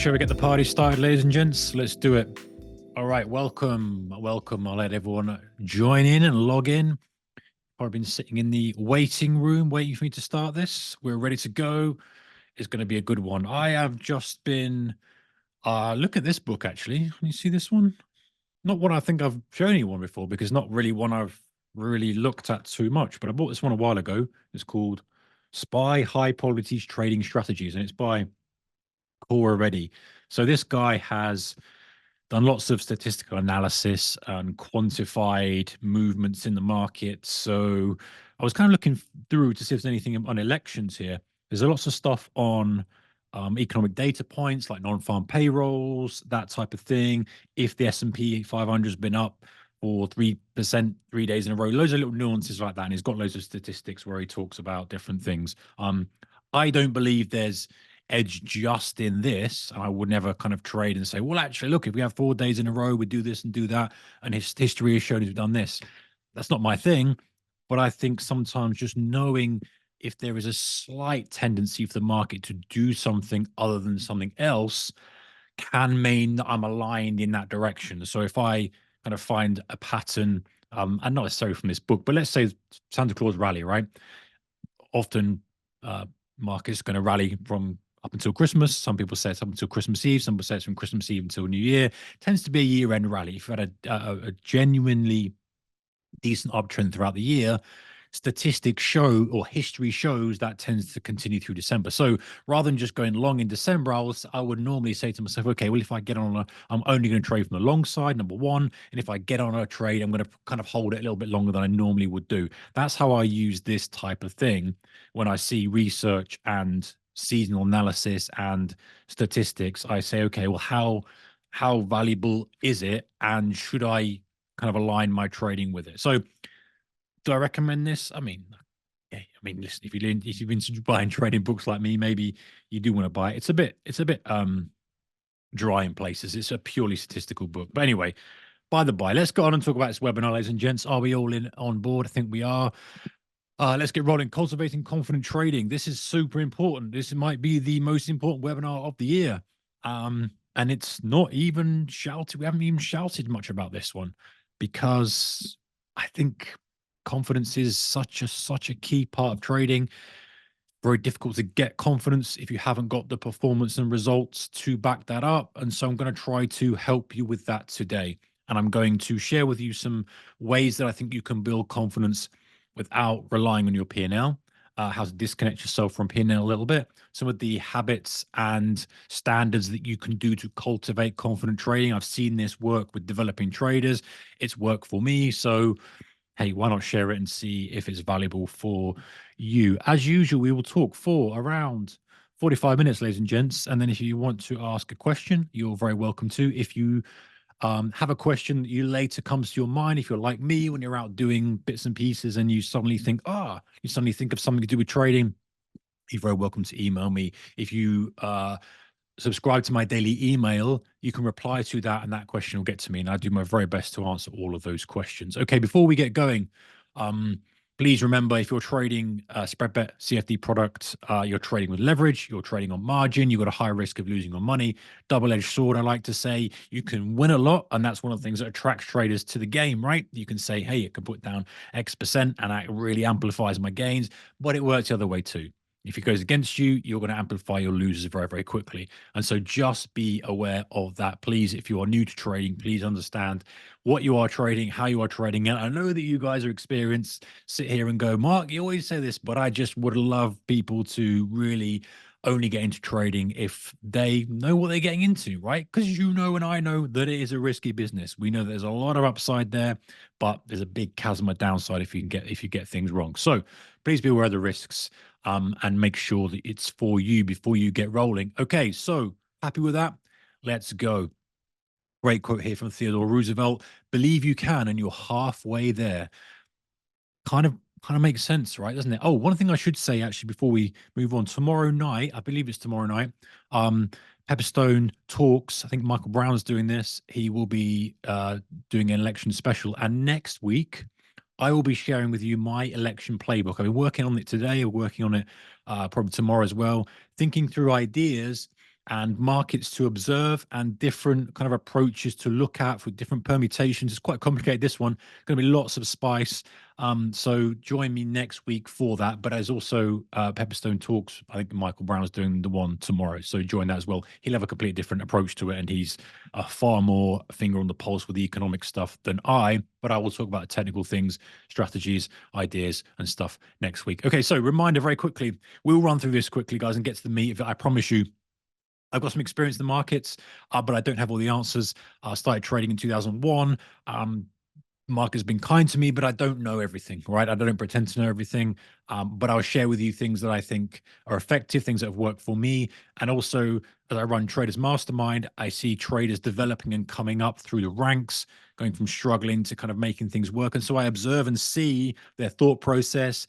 Shall we get the party started, ladies and gents? Let's do it. All right, welcome. I'll let everyone join in and log in. I've been sitting in the waiting room waiting for me to start this. We're ready to go. It's going to be a good one. I have just been look at this book actually. Can you see this one? Not one I think I've shown anyone before because not really one I've really looked at too much, but I bought this one a while ago. It's called Spy High Quality Trading Strategies, and it's by Core Ready. So this guy has done lots of statistical analysis and quantified movements in the market. So I was kind of looking through to see if there's anything on elections here. There's lots of stuff on economic data points like non-farm payrolls, that type of thing. If the S&P 500 has been up for 3% 3 days in a row, loads of little nuances like that. And he's got loads of statistics where he talks about different things. I don't believe there's edge just in this. I would never kind of trade and say, well, actually, look, if we have 4 days in a row, we do this and do that. And history has shown we've done this. That's not my thing. But I think sometimes just knowing if there is a slight tendency for the market to do something other than something else can mean that I'm aligned in that direction. So if I kind of find a pattern, and not necessarily from this book, but let's say Santa Claus rally, right? Often market's going to rally from up until Christmas. Some people say it's up until Christmas Eve. Some people say it's from Christmas Eve until New Year. It tends to be a year-end rally. If you've had a genuinely decent uptrend throughout the year, statistics show or history shows that tends to continue through December. So rather than just going long in December, I would normally say to myself, okay, well, if I get on I'm only going to trade from the long side, number one. And if I get on a trade, I'm going to kind of hold it a little bit longer than I normally would do. That's how I use this type of thing when I see research and seasonal analysis and statistics. I say, okay, well, how valuable is it? And should I kind of align my trading with it? So do I recommend this? I mean, yeah, I mean, listen, if you've been buying trading books like me, maybe you do want to buy it. It's a bit dry in places. It's a purely statistical book. But anyway, by the by, let's go on and talk about this webinar, ladies and gents. Are we all on board? I think we are. Let's get rolling. Cultivating confident trading. This is super important. This might be the most important webinar of the year. And it's not even shouted. We haven't even shouted much about this one because I think confidence is such a key part of trading. Very difficult to get confidence if you haven't got the performance and results to back that up. And so I'm going to try to help you with that today. And I'm going to share with you some ways that I think you can build confidence without relying on your P&L, how to disconnect yourself from P&L a little bit, some of the habits and standards that you can do to cultivate confident trading. I've seen this work with developing traders. It's worked for me. So hey, why not share it and see if it's valuable for you? As usual, we will talk for around 45 minutes, ladies and gents. And then if you want to ask a question, you're very welcome to. If you have a question that you later comes to your mind, if you're like me, when you're out doing bits and pieces and you suddenly think of something to do with trading, you're very welcome to email me. If you subscribe to my daily email, you can reply to that and that question will get to me, and I do my very best to answer all of those questions. Okay, before we get going, please remember, if you're trading spread bet CFD product, you're trading with leverage, you're trading on margin, you've got a high risk of losing your money. Double-edged sword, I like to say. You can win a lot, and that's one of the things that attracts traders to the game, right? You can say, hey, it can put down X% and that really amplifies my gains, but it works the other way too. If it goes against you, you're going to amplify your losers very, very quickly. And so just be aware of that. Please, if you are new to trading, please understand what you are trading, how you are trading. And I know that you guys are experienced. Sit here and go, Mark, you always say this, but I just would love people to really only get into trading if they know what they're getting into, right? Because you know and I know that it is a risky business. We know there's a lot of upside there, but there's a big chasm of downside if you get things wrong. So please be aware of the risks. And make sure that it's for you before you get rolling. Okay, so happy with that? Let's go. Great quote here from Theodore Roosevelt. Believe you can, and you're halfway there. Kind of makes sense, right? Doesn't it? Oh, one thing I should say actually before we move on. Tomorrow night, I believe it's tomorrow night. Pepperstone Talks. I think Michael Brown's doing this. He will be doing an election special, and next week I will be sharing with you my election playbook. I've been working on it today, working on it probably tomorrow as well, thinking through ideas and markets to observe and different kind of approaches to look at for different permutations. It's quite complicated, this one. Going to be lots of spice. So join me next week for that. But there's also Pepperstone Talks. I think Michael Brown's doing the one tomorrow. So join that as well. He'll have a completely different approach to it. And he's far more finger on the pulse with the economic stuff than I. But I will talk about technical things, strategies, ideas, and stuff next week. Okay, so reminder very quickly. We'll run through this quickly, guys, and get to the meat of it. I promise you, I've got some experience in the markets, but I don't have all the answers. I started trading in 2001. Mark has been kind to me, but I don't know everything, right? I don't pretend to know everything, but I'll share with you things that I think are effective, things that have worked for me. And also, as I run Traders Mastermind, I see traders developing and coming up through the ranks, going from struggling to kind of making things work. And so I observe and see their thought process,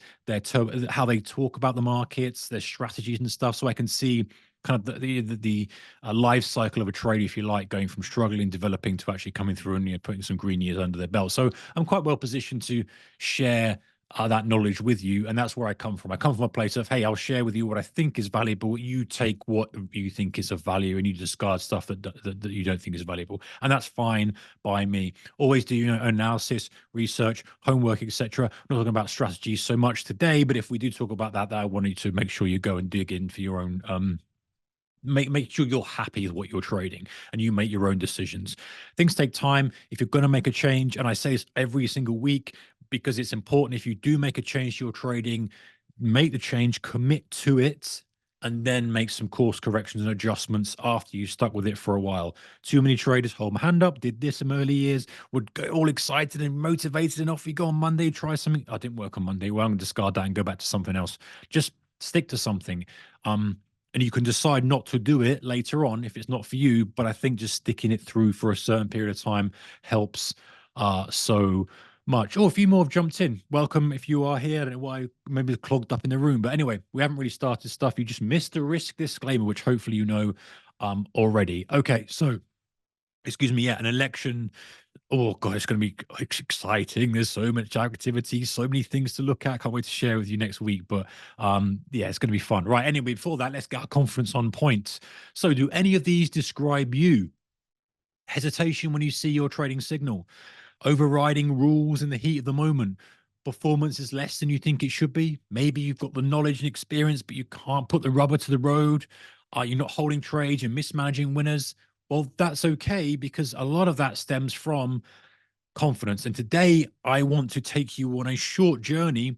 how they talk about the markets, their strategies and stuff, so I can see kind of the life cycle of a trader, if you like, going from struggling, developing to actually coming through and putting some green years under their belt. So I'm quite well positioned to share that knowledge with you, and that's where I come from. I come from a place of, hey, I'll share with you what I think is valuable. You take what you think is of value, and you discard stuff that you don't think is valuable, and that's fine by me. Always do analysis, research, homework, etc. I'm not talking about strategies so much today, but if we do talk about that, I want you to make sure you go and dig in for your own. Make sure you're happy with what you're trading and you make your own decisions. Things take time. If you're going to make a change, and I say this every single week because it's important, if you do make a change to your trading, make the change, commit to it, and then make some course corrections and adjustments after you stuck with it for a while. Too many traders hold my hand up, did this in early years, would get all excited and motivated, and off you go on Monday, try something. I didn't work on Monday. Well, I'm going to discard that and go back to something else. Just stick to something. And you can decide not to do it later on if it's not for you. But I think just sticking it through for a certain period of time helps so much. Oh, a few more have jumped in. Welcome if you are here. I don't know why, maybe it's clogged up in the room. But anyway, we haven't really started stuff. You just missed the risk disclaimer, which hopefully you know already. Okay, so excuse me, yeah, an election. Oh god, it's going to be exciting. There's so much activity, so many things to look at. Can't wait to share with you next week. But yeah, it's going to be fun. Right. Anyway, before that, let's get our conference on point. So, do any of these describe you? Hesitation when you see your trading signal, overriding rules in the heat of the moment, performance is less than you think it should be. Maybe you've got the knowledge and experience, but you can't put the rubber to the road. Are you not holding trades and mismanaging winners? Well, that's okay because a lot of that stems from confidence. And today I want to take you on a short journey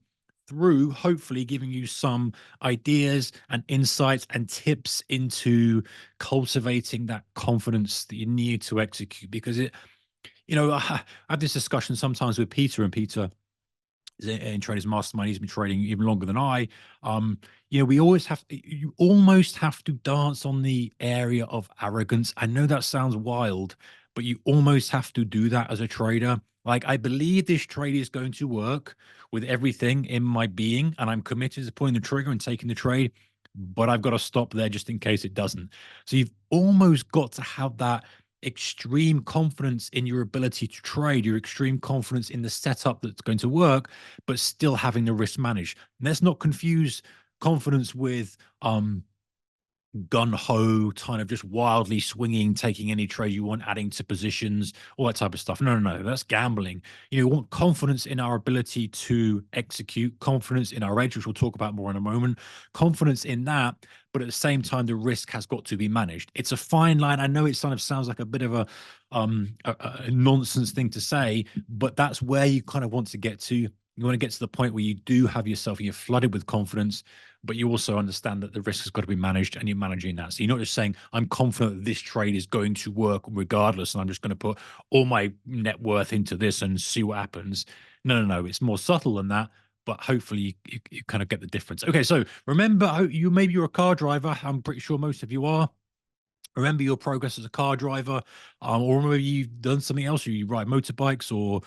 through hopefully giving you some ideas and insights and tips into cultivating that confidence that you need to execute. Because I have this discussion sometimes with Peter, and Peter in Traders Mastermind, he's been trading even longer than I. We always you almost have to dance on the area of arrogance. I know that sounds wild, but you almost have to do that as a trader. Like, I believe this trade is going to work with everything in my being, and I'm committed to pulling the trigger and taking the trade, but I've got to stop there just in case it doesn't. So you've almost got to have that extreme confidence in your ability to trade, your extreme confidence in the setup that's going to work, but still having the risk managed. And let's not confuse confidence with gun ho, kind of just wildly swinging, taking any trade you want, adding to positions, all that type of stuff. No, that's gambling. You want confidence in our ability to execute, confidence in our edge, which we'll talk about more in a moment, confidence in that. But at the same time, the risk has got to be managed. It's a fine line. I know it kind of sounds like a bit of a nonsense thing to say, but that's where you kind of want to get to. You want to get to the point where you do have yourself, you're flooded with confidence, but you also understand that the risk has got to be managed and you're managing that. So you're not just saying, I'm confident that this trade is going to work regardless, and I'm just going to put all my net worth into this and see what happens. No. It's more subtle than that, but hopefully you kind of get the difference. Okay, so remember, maybe you're a car driver. I'm pretty sure most of you are. Remember your progress as a car driver, or maybe you've done something else. You ride motorbikes, or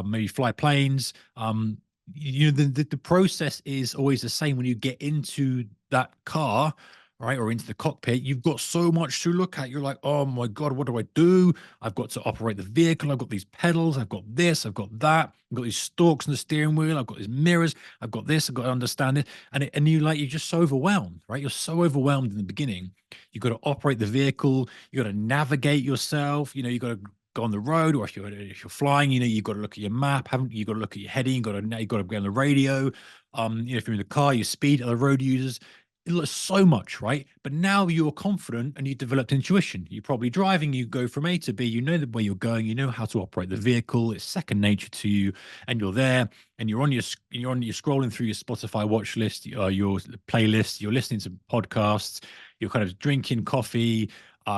maybe fly planes. The process is always the same when you get into that car. right, or into the cockpit, you've got so much to look at. You're like, oh my God, what do I do? I've got to operate the vehicle. I've got these pedals. I've got this. I've got that. I've got these stalks on the steering wheel. I've got these mirrors. I've got this. I've got to understand it. And you're just so overwhelmed, right? You're so overwhelmed in the beginning. You've got to operate the vehicle. You got to navigate yourself. You got to go on the road, or if you're flying, you've got to look at your map, haven't you? Got to look at your heading. You got to be on the radio. If you're in the car, your speed, other road users. It looks so much, right? But now you're confident and you developed intuition. You're probably driving, you go from A to B, you know where you're going, you know how to operate the vehicle, it's second nature to you, and you're there, and you're scrolling through your Spotify watch list, your playlist, you're listening to podcasts, you're kind of drinking coffee,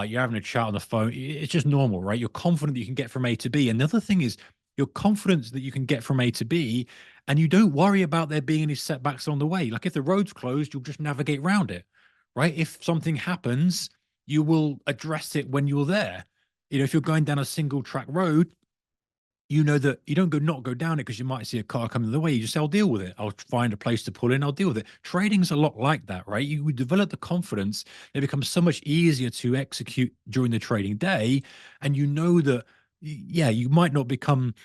you're having a chat on the phone. It's just normal, right? You're confident that you can get from A to B. And the other thing is, you're confident that you can get from A to B, and you don't worry about there being any setbacks on the way. Like if the road's closed, you'll just navigate around it, right? If something happens, you will address it when you're there. If you're going down a single track road, you know that you don't not go down it because you might see a car coming the way. You just say, I'll deal with it. I'll find a place to pull in. I'll deal with it. Trading's a lot like that, right? You develop the confidence. It becomes so much easier to execute during the trading day. And you know that, yeah, you might not become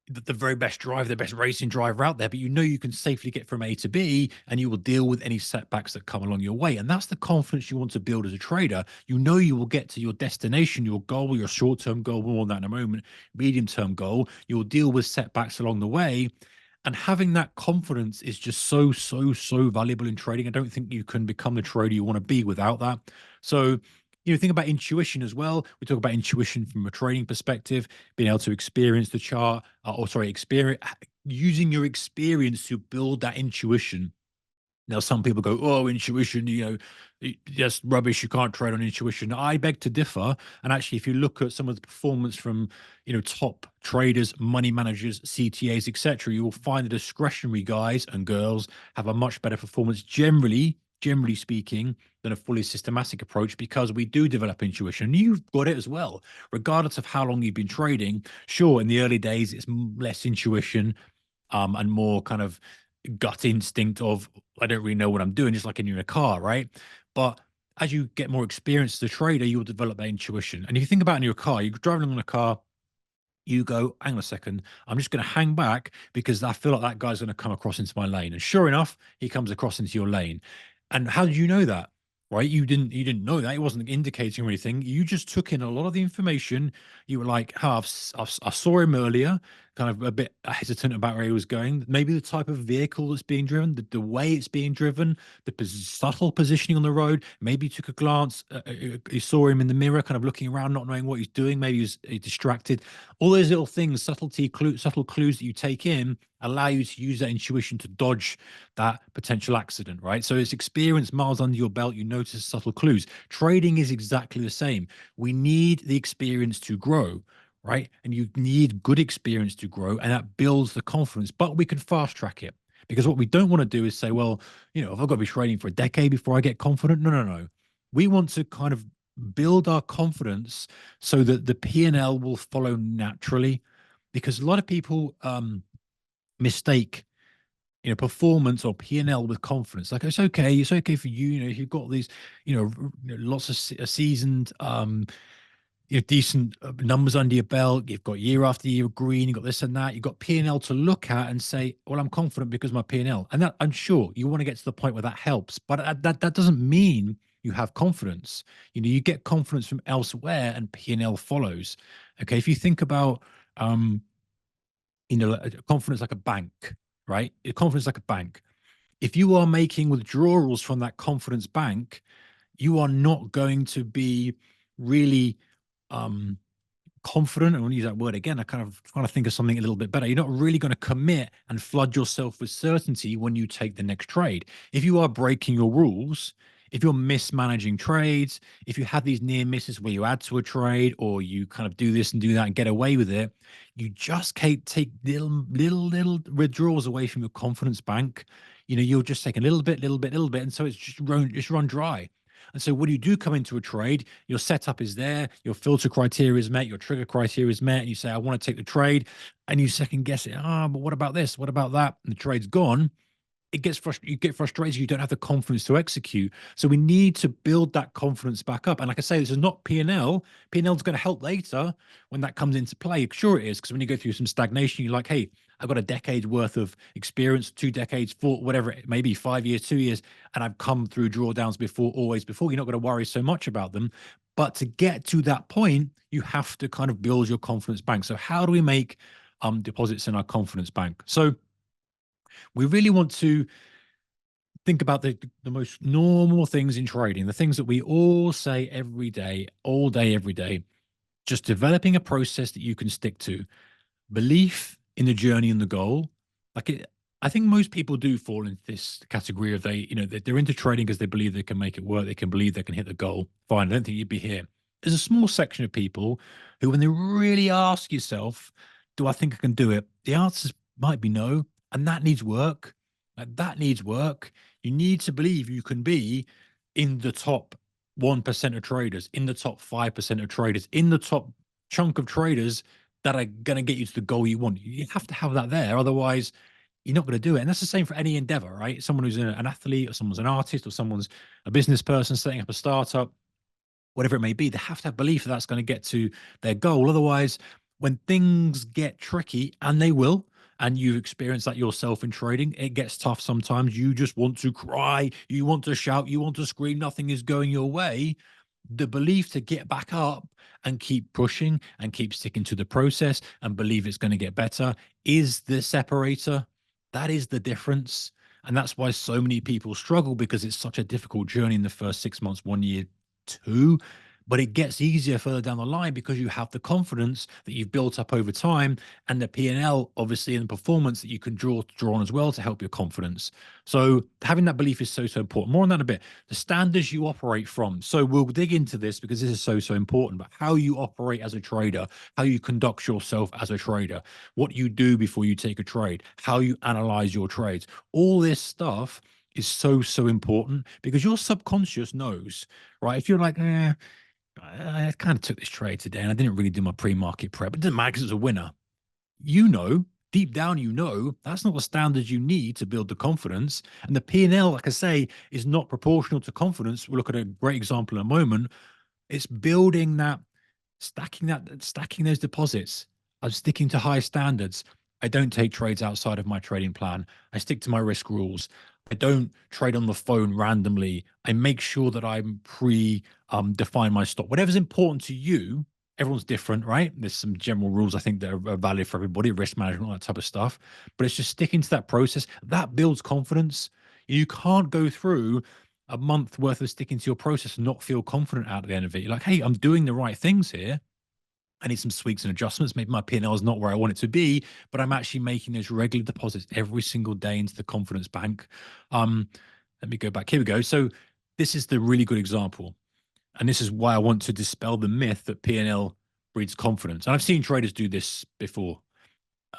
the very best driver, the best racing driver out there, but you know you can safely get from A to B, and you will deal with any setbacks that come along your way. And that's the confidence you want to build as a trader. You know you will get to your destination, your goal, your short-term goal, more on that in a moment, medium-term goal. You'll deal with setbacks along the way. And having that confidence is just so, so, so valuable in trading. I don't think you can become the trader you want to be without that. So, think about intuition as well. We talk about intuition from a trading perspective, being able to experience the chart, experience using your experience to build that intuition. Now, some people go, "Oh, intuition, just rubbish. You can't trade on intuition." I beg to differ. And actually, if you look at some of the performance from, top traders, money managers, CTAs, etc., you will find the discretionary guys and girls have a much better performance generally speaking, than a fully systematic approach, because we do develop intuition. You've got it as well, regardless of how long you've been trading. Sure, in the early days, it's less intuition, and more kind of gut instinct of, I don't really know what I'm doing, just like in a car, right? But as you get more experience as a trader, you'll develop that intuition. And if you think about in your car, you're driving along in a car, you go, hang on a second, I'm just going to hang back because I feel like that guy's going to come across into my lane. And sure enough, he comes across into your lane. And how did you know that? Right? You didn't know that. It wasn't indicating or anything. You just took in a lot of the information. You were like, oh, I saw him earlier, kind of a bit hesitant about where he was going. Maybe the type of vehicle that's being driven, the way it's being driven, the subtle positioning on the road. Maybe you took a glance, you saw him in the mirror, kind of looking around, not knowing what he's doing. Maybe he's distracted. All those little things, subtle clues that you take in, allow you to use that intuition to dodge that potential accident, right? So it's experience miles under your belt. You notice subtle clues. Trading is exactly the same. We need the experience to grow, right? And you need good experience to grow, and that builds the confidence. But we can fast track it, because what we don't want to do is say, well, if I've got to be trading for a decade before I get confident. No, no, no. We want to kind of build our confidence so that the P&L will follow naturally, because a lot of people mistake performance or P&L with confidence. Like, it's okay for you, if you've got these lots of seasoned decent numbers under your belt, you've got year after year green, you've got this and that, you've got P&L to look at and say, well, I'm confident because my P&L. And that, I'm sure you want to get to the point where that helps, but that doesn't mean you have confidence. You get confidence from elsewhere, and P&L follows. Okay, if you think about confidence like a bank, right? Confidence like a bank. If you are making withdrawals from that confidence bank, you are not going to be really confident. I want to use that word again. I kind of trying to think of something a little bit better. You're not really going to commit and flood yourself with certainty when you take the next trade. If you are breaking your rules, if you're mismanaging trades, if you have these near misses where you add to a trade, or you kind of do this and do that and get away with it, you just can't take little withdrawals away from your confidence bank. You'll just take a little bit, and so it's just run dry. And so when you do come into a trade, your setup is there, your filter criteria is met, your trigger criteria is met, and you say, I want to take the trade, and you second guess it. But what about this? What about that? And the trade's gone. you get frustrated, you don't have the confidence to execute. So we need to build that confidence back up. And like I say, this is not P&L. P&L is going to help later when that comes into play. Sure it is, because when you go through some stagnation, you're like, hey, I've got a decade's worth of experience, 2 decades, 4, whatever it may be, 5 years, 2 years, and I've come through drawdowns before, always before. You're not going to worry so much about them. But to get to that point, you have to kind of build your confidence bank. So how do we make deposits in our confidence bank? So we really want to think about the most normal things in trading, the things that we all say every day, all day, every day. Just developing a process that you can stick to, belief in the journey and the goal. I think most people do fall into this category of they're into trading because they believe they can make it work, they can believe they can hit the goal. Fine, I don't think you'd be here. There's a small section of people who, when they really ask yourself, do I think I can do it? The answers might be no, and that needs work. Like, that needs work. You need to believe you can be in the top 1% of traders, in the top 5% of traders, in the top chunk of traders that are going to get you to the goal you want. You have to have that there. Otherwise, you're not going to do it. And that's the same for any endeavor, right? Someone who's an athlete, or someone's an artist, or someone's a business person setting up a startup, whatever it may be, they have to have belief that that's going to get to their goal. Otherwise, when things get tricky, and they will, and you've experienced that yourself in trading, it gets tough sometimes. You just want to cry, you want to shout, you want to scream, nothing is going your way. The belief to get back up and keep pushing and keep sticking to the process and believe it's going to get better is the separator. That is the difference. And that's why so many people struggle, because it's such a difficult journey in the first 6 months, 1 year, 2. But it gets easier further down the line because you have the confidence that you've built up over time, and the P&L, obviously, and the performance that you can draw on as well to help your confidence. So having that belief is so important. More on that in a bit. The standards you operate from. So we'll dig into this because this is so important. But how you operate as a trader, how you conduct yourself as a trader, what you do before you take a trade, how you analyze your trades, all this stuff is so important, because your subconscious knows, right? If you're like, I kind of took this trade today and I didn't really do my pre-market prep, it didn't matter because it was a winner. You know, deep down, you know, that's not the standards you need to build the confidence. And the P&L, like I say, is not proportional to confidence. We'll look at a great example in a moment. It's building stacking those deposits. I'm sticking to high standards. I don't take trades outside of my trading plan. I stick to my risk rules. I don't trade on the phone randomly. I make sure that I'm define my stop. Whatever's important to you, everyone's different, right? There's some general rules I think that are valid for everybody, risk management, all that type of stuff. But it's just sticking to that process. That builds confidence. You can't go through a month worth of sticking to your process and not feel confident at the end of it. You're like, hey, I'm doing the right things here. I need some tweaks and adjustments. Maybe my P&L is not where I want it to be, but I'm actually making those regular deposits every single day into the confidence bank. Let me go back. Here we go. So this is the really good example. And this is why I want to dispel the myth that P&L breeds confidence. And I've seen traders do this before.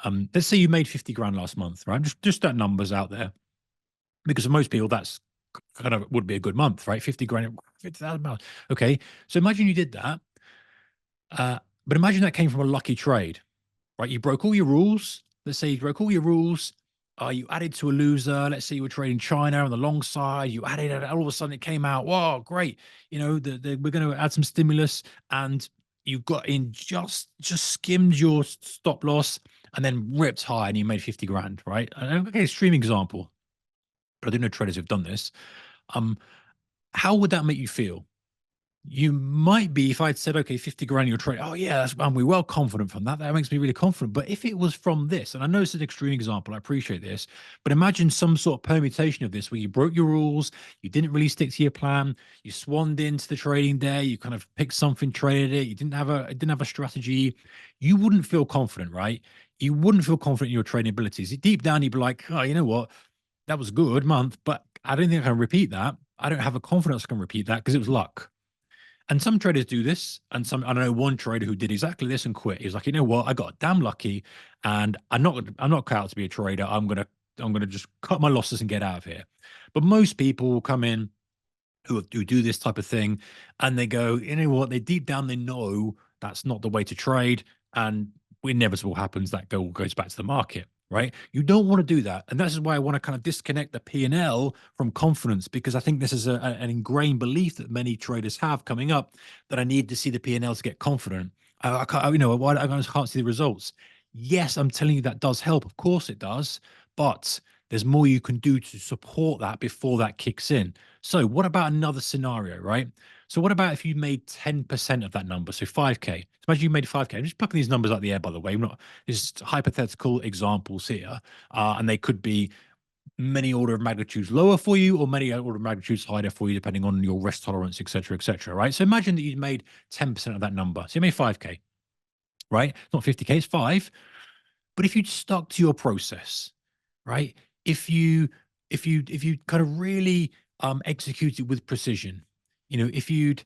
Let's say you made 50 grand last month, right? Just that number's out there. Because for most people, that's kind of would be a good month, right? 50 grand, 50,000 pounds. Okay. So imagine you did that. But imagine that came from a lucky trade, right? You broke all your rules. Let's say you broke all your rules. You added to a loser. Let's say you were trading China on the long side. You added it. All of a sudden it came out. Whoa, great. You know, we're going to add some stimulus, and you got in just skimmed your stop loss and then ripped high and you made 50 grand, right? Okay, extreme example, but I do know traders who've done this. How would that make you feel? You might be, if I'd said, okay, 50 grand your trade. Oh yeah, I'm well confident from that. That makes me really confident. But if it was from this, and I know it's an extreme example, I appreciate this, but imagine some sort of permutation of this where you broke your rules, you didn't really stick to your plan, you swanned into the trading day, you kind of picked something, traded it, you didn't have a strategy, you wouldn't feel confident, right? You wouldn't feel confident in your trading abilities. Deep down, you'd be like, oh, you know what? That was a good month, but I don't think I can repeat that. I don't have a confidence I can repeat that because it was luck. And some traders do this, and I know one trader who did exactly this and quit. He was like, you know what, I got damn lucky, and I'm not cut out to be a trader. I'm gonna just cut my losses and get out of here. But most people will come in who do this type of thing, and they go, you know what, they deep down they know that's not the way to trade, and inevitable happens that goes back to the market. right? You don't want to do that. And that's why I want to kind of disconnect the P&L from confidence, because I think this is an ingrained belief that many traders have coming up, that I need to see the P&L to get confident. I can't, why I just can't see the results. Yes, I'm telling you that does help. Of course it does. But there's more you can do to support that before that kicks in. So what about another scenario, right? So what about if you made 10% of that number? So 5K. Imagine you made 5K. I'm just plucking these numbers out of the air, by the way. I'm not, just hypothetical examples here. And they could be many order of magnitudes lower for you or many order of magnitudes higher for you, depending on your risk tolerance, et cetera, right? So imagine that you made 10% of that number. So you made 5K, right? It's not 50K, it's five. But if you'd stuck to your process, right? If you kind of really execute it with precision, if you'd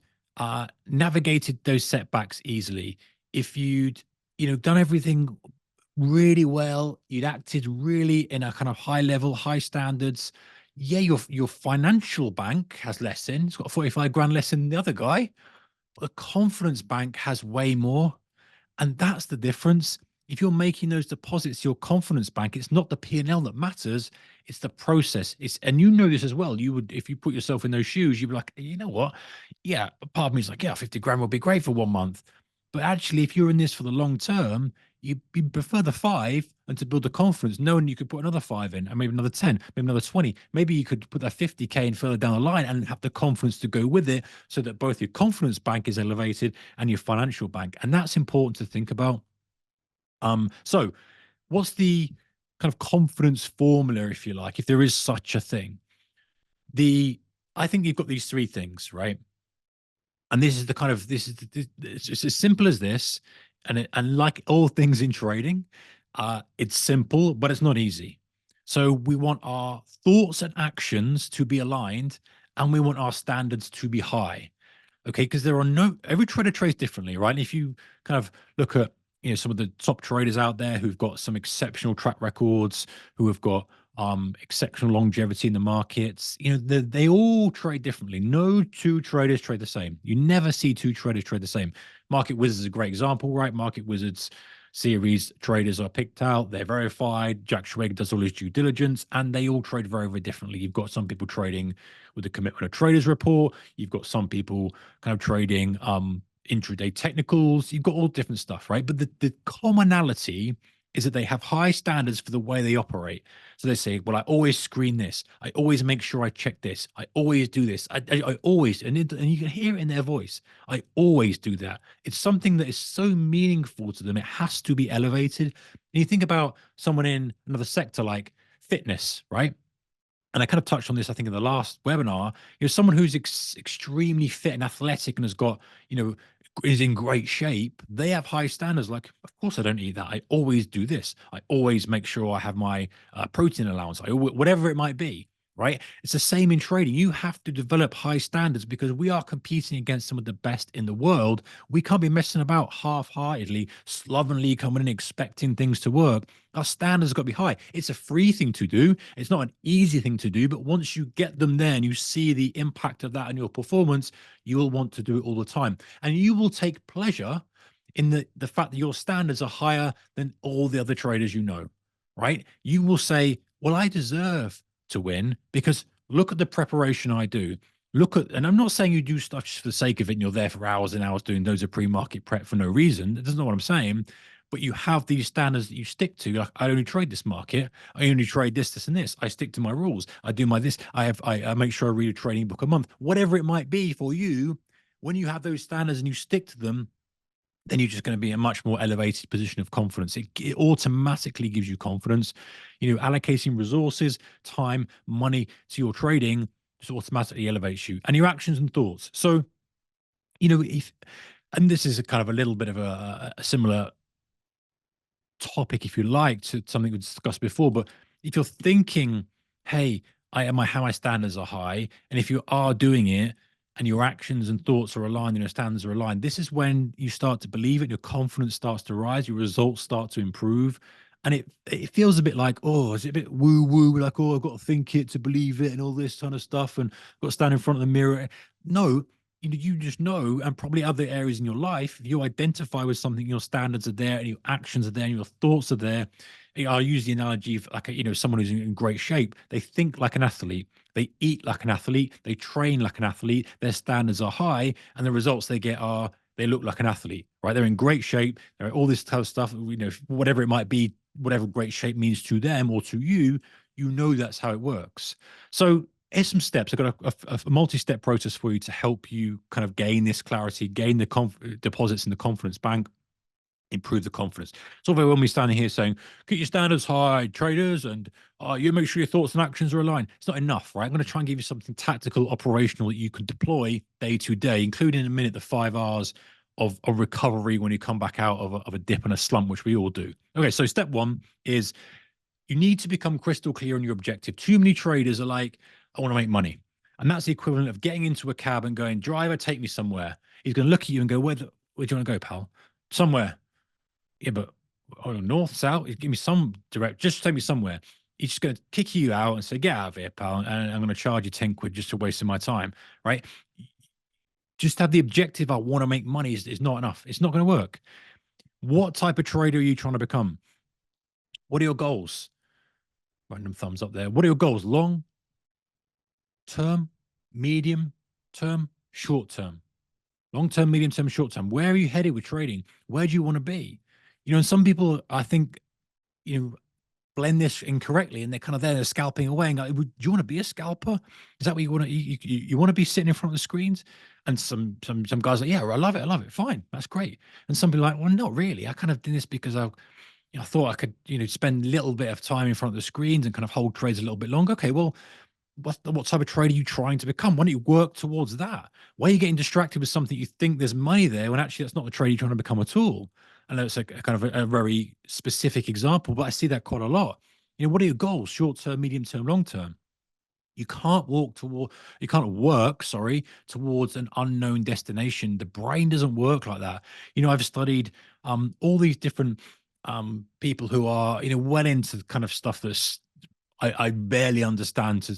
navigated those setbacks easily, if you'd done everything really well, you'd acted really in a kind of high level, high standards. Yeah, your financial bank has less in. It's got 45 grand less than the other guy. But the confidence bank has way more. And that's the difference. If you're making those deposits to your confidence bank, it's not the P&L that matters, it's the process. And you know this as well. You would, if you put yourself in those shoes, you'd be like, you know what? Yeah, part of me is like, yeah, 50 grand would be great for 1 month. But actually, if you're in this for the long term, you prefer the five, and to build the confidence, knowing you could put another five in, and maybe another 10, maybe another 20. Maybe you could put that 50K in further down the line and have the confidence to go with it, so that both your confidence bank is elevated and your financial bank. And that's important to think about. So what's the kind of confidence formula, if you like, if there is such a thing? I think you've got these three things, right? And this is the kind of it's just as simple as this, and like all things in trading, it's simple, but it's not easy. So we want our thoughts and actions to be aligned, and we want our standards to be high. Okay, because there are no every trader trades differently, right? And if you kind of look at some of the top traders out there who've got some exceptional track records, who have got exceptional longevity in the markets, they all trade differently. No two traders trade the same. You never see two traders trade the same. Market Wizards is a great example, right? Market Wizards series traders are picked out, they're verified. Jack Schwager does all his due diligence, and they all trade very, very differently. You've got some people trading with the commitment of traders report. You've got some people kind of trading intraday technicals. You've got all different stuff, right? But the commonality is that they have high standards for the way they operate. So they say, well, I always screen this. I always make sure I check this. I always do this. I always, and you can hear it in their voice. I always do that. It's something that is so meaningful to them. It has to be elevated. And you think about someone in another sector like fitness, right? And I kind of touched on this, I think, in the last webinar. Someone who's extremely fit and athletic and has got, is in great shape. They have high standards. Like, of course, I don't eat that. I always do this. I always make sure I have my protein allowance. Whatever it might be. Right? It's the same in trading. You have to develop high standards because we are competing against some of the best in the world. We can't be messing about half-heartedly, slovenly coming in expecting things to work. Our standards have got to be high. It's a free thing to do. It's not an easy thing to do, but once you get them there and you see the impact of that on your performance, you will want to do it all the time. And you will take pleasure in the fact that your standards are higher than all the other traders right? You will say, well, I deserve to win because look at the preparation I do. And I'm not saying you do stuff just for the sake of it and you're there for hours and hours doing those of pre-market prep for no reason. That's not what I'm saying. But you have these standards that you stick to. Like, I only trade this market. I only trade this, and this. I stick to my rules. I do my this. I make sure I read a trading book a month. Whatever it might be for you, when you have those standards and you stick to them, then you're just going to be in a much more elevated position of confidence. It automatically gives you confidence. Allocating resources, time, money to your trading just automatically elevates you and your actions and thoughts. So, and this is a kind of a little bit of a similar topic, if you like, to something we discussed before. But if you're thinking, hey, how my standards are high, and if you are doing it and your actions and thoughts are aligned and your standards are aligned, this is when you start to believe it, your confidence starts to rise, your results start to improve. And it feels a bit like, oh, is it a bit woo-woo, like, oh, I've got to think it to believe it and all this kind of stuff, and I've got to stand in front of the mirror. No, you just know, and probably other areas in your life, if you identify with something, your standards are there and your actions are there and your thoughts are there, I'll use the analogy of like, someone who's in great shape. They think like an athlete. They eat like an athlete. They train like an athlete. Their standards are high, and the results they get are they look like an athlete, right? They're in great shape. They're all this type of stuff, whatever it might be, whatever great shape means to them or to you, that's how it works. So here's some steps. I've got a multi-step process for you to help you kind of gain this clarity, gain the deposits in the confidence bank, improve the confidence. It's all very well me standing here saying, keep your standards high, traders, and you make sure your thoughts and actions are aligned. It's not enough, right? I'm going to try and give you something tactical, operational that you can deploy day to day, including in a minute the 5 hours of recovery when you come back out of a dip and a slump, which we all do. Okay, so step one is you need to become crystal clear on your objective. Too many traders are like, I want to make money. And that's the equivalent of getting into a cab and going, driver, take me somewhere. He's going to look at you and go, where do you want to go, pal? Somewhere. Yeah, but north, south, give me some direct, just take me somewhere. He's just going to kick you out and say, get out of here, pal. And I'm going to charge you 10 quid just for wasting my time, right? Just have the objective, I want to make money is not enough. It's not going to work. What type of trader are you trying to become? What are your goals? Random thumbs up there. What are your goals? Long term, medium term, short term? Long term, medium term, short term. Where are you headed with trading? Where do you want to be? And some people, I think, blend this incorrectly, and they're kind of there, they're scalping away. And go, do you want to be a scalper? Is that what you want to? You want to be sitting in front of the screens? And some guys are like, yeah, I love it. Fine, that's great. And some people are like, well, not really. I kind of did this because I thought I could, spend a little bit of time in front of the screens and kind of hold trades a little bit longer. Okay, well, what type of trader are you trying to become? Why don't you work towards that? Why are you getting distracted with something you think there's money there when actually that's not the trade you're trying to become at all? I know it's a kind of a very specific example, but I see that quite a lot. What are your goals? Short term, medium term, long term? You can't work, sorry, towards an unknown destination. The brain doesn't work like that. I've studied all these different people who are, well into kind of stuff that's I barely understand to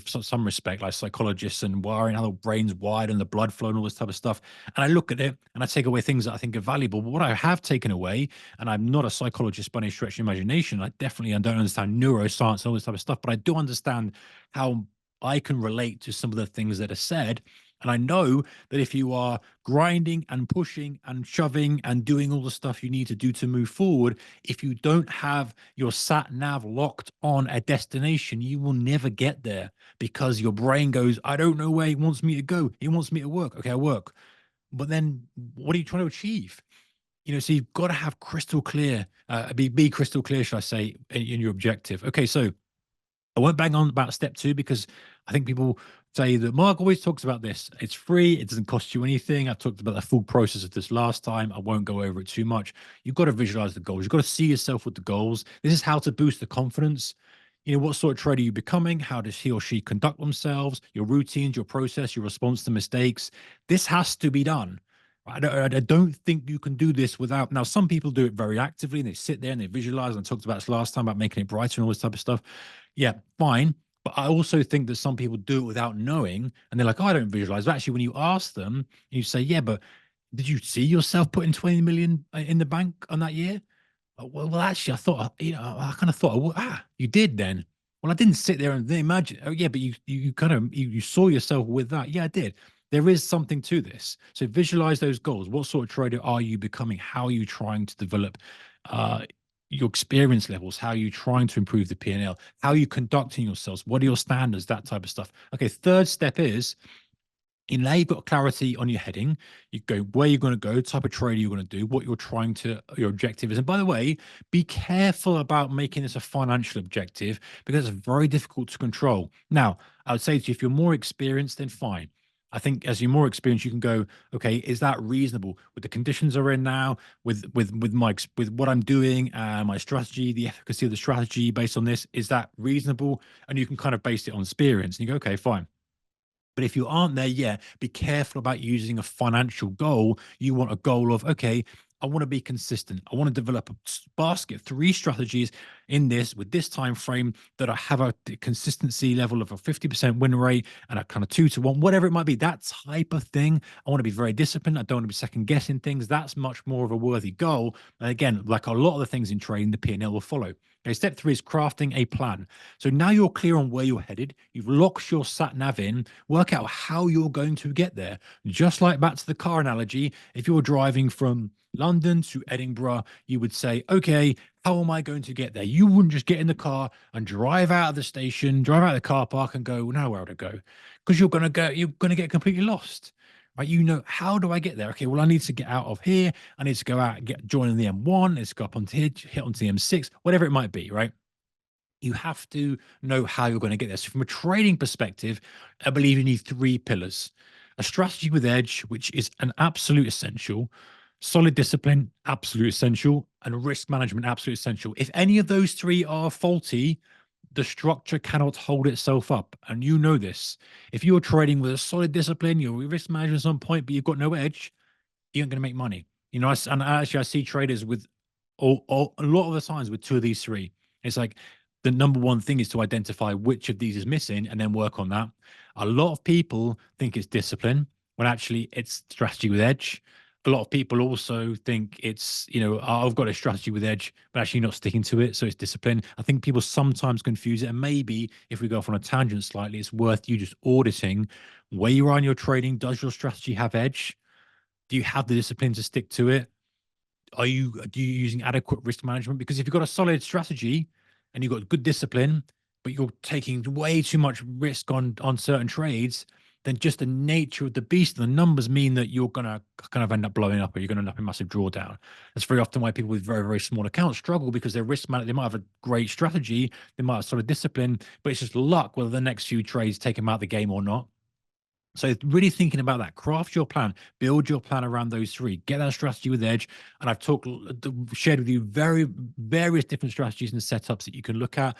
some respect, like psychologists and wiring, how the brain's wired and the blood flow and all this type of stuff. And I look at it and I take away things that I think are valuable. But what I have taken away, and I'm not a psychologist by any stretch of imagination, I don't understand neuroscience and all this type of stuff, but I do understand how I can relate to some of the things that are said. And I know that if you are grinding and pushing and shoving and doing all the stuff you need to do to move forward, if you don't have your sat nav locked on a destination, you will never get there because your brain goes, I don't know where he wants me to go. He wants me to work. Okay, I work. But then what are you trying to achieve? So you've got to have crystal clear, be crystal clear, should I say, in your objective. Okay, so I won't bang on about step two because I think people say that Mark always talks about this. It's free. It doesn't cost you anything. I talked about the full process of this last time. I won't go over it too much. You've got to visualize the goals. You've got to see yourself with the goals. This is how to boost the confidence. What sort of trader are you becoming? How does he or she conduct themselves? Your routines, your process, your response to mistakes. This has to be done. I don't think you can do this without. Now, some people do it very actively and they sit there and they visualize. And I talked about this last time about making it brighter and all this type of stuff. Yeah, fine. But I also think that some people do it without knowing, and they're like, "Oh, I don't visualize." But actually, when you ask them, you say, "Yeah, but did you see yourself putting 20 million in the bank on that year?" Well, actually, I thought, I kind of thought, you did then. Well, I didn't sit there and imagine. Oh, yeah, but you kind of you saw yourself with that. Yeah, I did. There is something to this. So visualize those goals. What sort of trader are you becoming? How are you trying to develop your experience levels? How are you trying to improve the P&L? How are you conducting yourselves? What are your standards? That type of stuff. Okay, third step is now you've got clarity on your heading. You go where you're going to go, type of trader you're going to do, what your objective is. And by the way, be careful about making this a financial objective because it's very difficult to control. Now, I would say to you, if you're more experienced, then fine. I think as you're more experienced, you can go, okay, is that reasonable with the conditions are in now, with what I'm doing, my strategy, the efficacy of the strategy based on this, is that reasonable? And you can kind of base it on experience. And you go, okay, fine. But if you aren't there yet, be careful about using a financial goal. You want a goal of, okay, I want to be consistent. I want to develop a basket, 3 strategies in this with this time frame that I have a consistency level of a 50% win rate and a kind of 2-to-1, whatever it might be. That type of thing. I want to be very disciplined. I don't want to be second guessing things. That's much more of a worthy goal. And again, like a lot of the things in trading, the P&L will follow. Okay, step 3 is crafting a plan. So now you're clear on where you're headed. You've locked your sat nav in. Work out how you're going to get there. Just like back to the car analogy, if you're driving from London to Edinburgh, you would say, okay, how am I going to get there? You wouldn't just get in the car and drive out of the station, drive out of the car park and go, nowhere to go. Because you're gonna get completely lost. Right? You know, how do I get there? Okay, well, I need to get out of here. I need to go out and get join the M1. Let's go up onto here, hit onto the M6, whatever it might be, right? You have to know how you're going to get there. So, from a trading perspective, I believe you need three pillars: a strategy with edge, which is an absolute essential, solid discipline, absolute essential, and risk management, absolute essential. If any of those three are faulty, the structure cannot hold itself up. And you know this. If you're trading with a solid discipline, your risk management at some point, but you've got no edge, you aren't going to make money. You know, and actually, I see traders with a lot of the times with two of these three. It's like the number one thing is to identify which of these is missing and then work on that. A lot of people think it's discipline when actually it's strategy with edge. A lot of people also think it's, "Oh, I've got a strategy with edge, but actually not sticking to it. So it's discipline." I think people sometimes confuse it. And maybe if we go off on a tangent slightly, it's worth you just auditing where you are in your trading. Does your strategy have edge? Do you have the discipline to stick to it? Are you using adequate risk management? Because if you've got a solid strategy and you've got good discipline, but you're taking way too much risk on certain trades, then just the nature of the beast and the numbers mean that you're gonna kind of end up blowing up, or you're gonna end up in massive drawdown. That's very often why people with very, very small accounts struggle, because their risk man, they might have a great strategy, they might have solid discipline, but it's just luck whether the next few trades take them out of the game or not. So really thinking about that, craft your plan, build your plan around those three, get that strategy with edge. And I've shared with you various different strategies and setups that you can look at.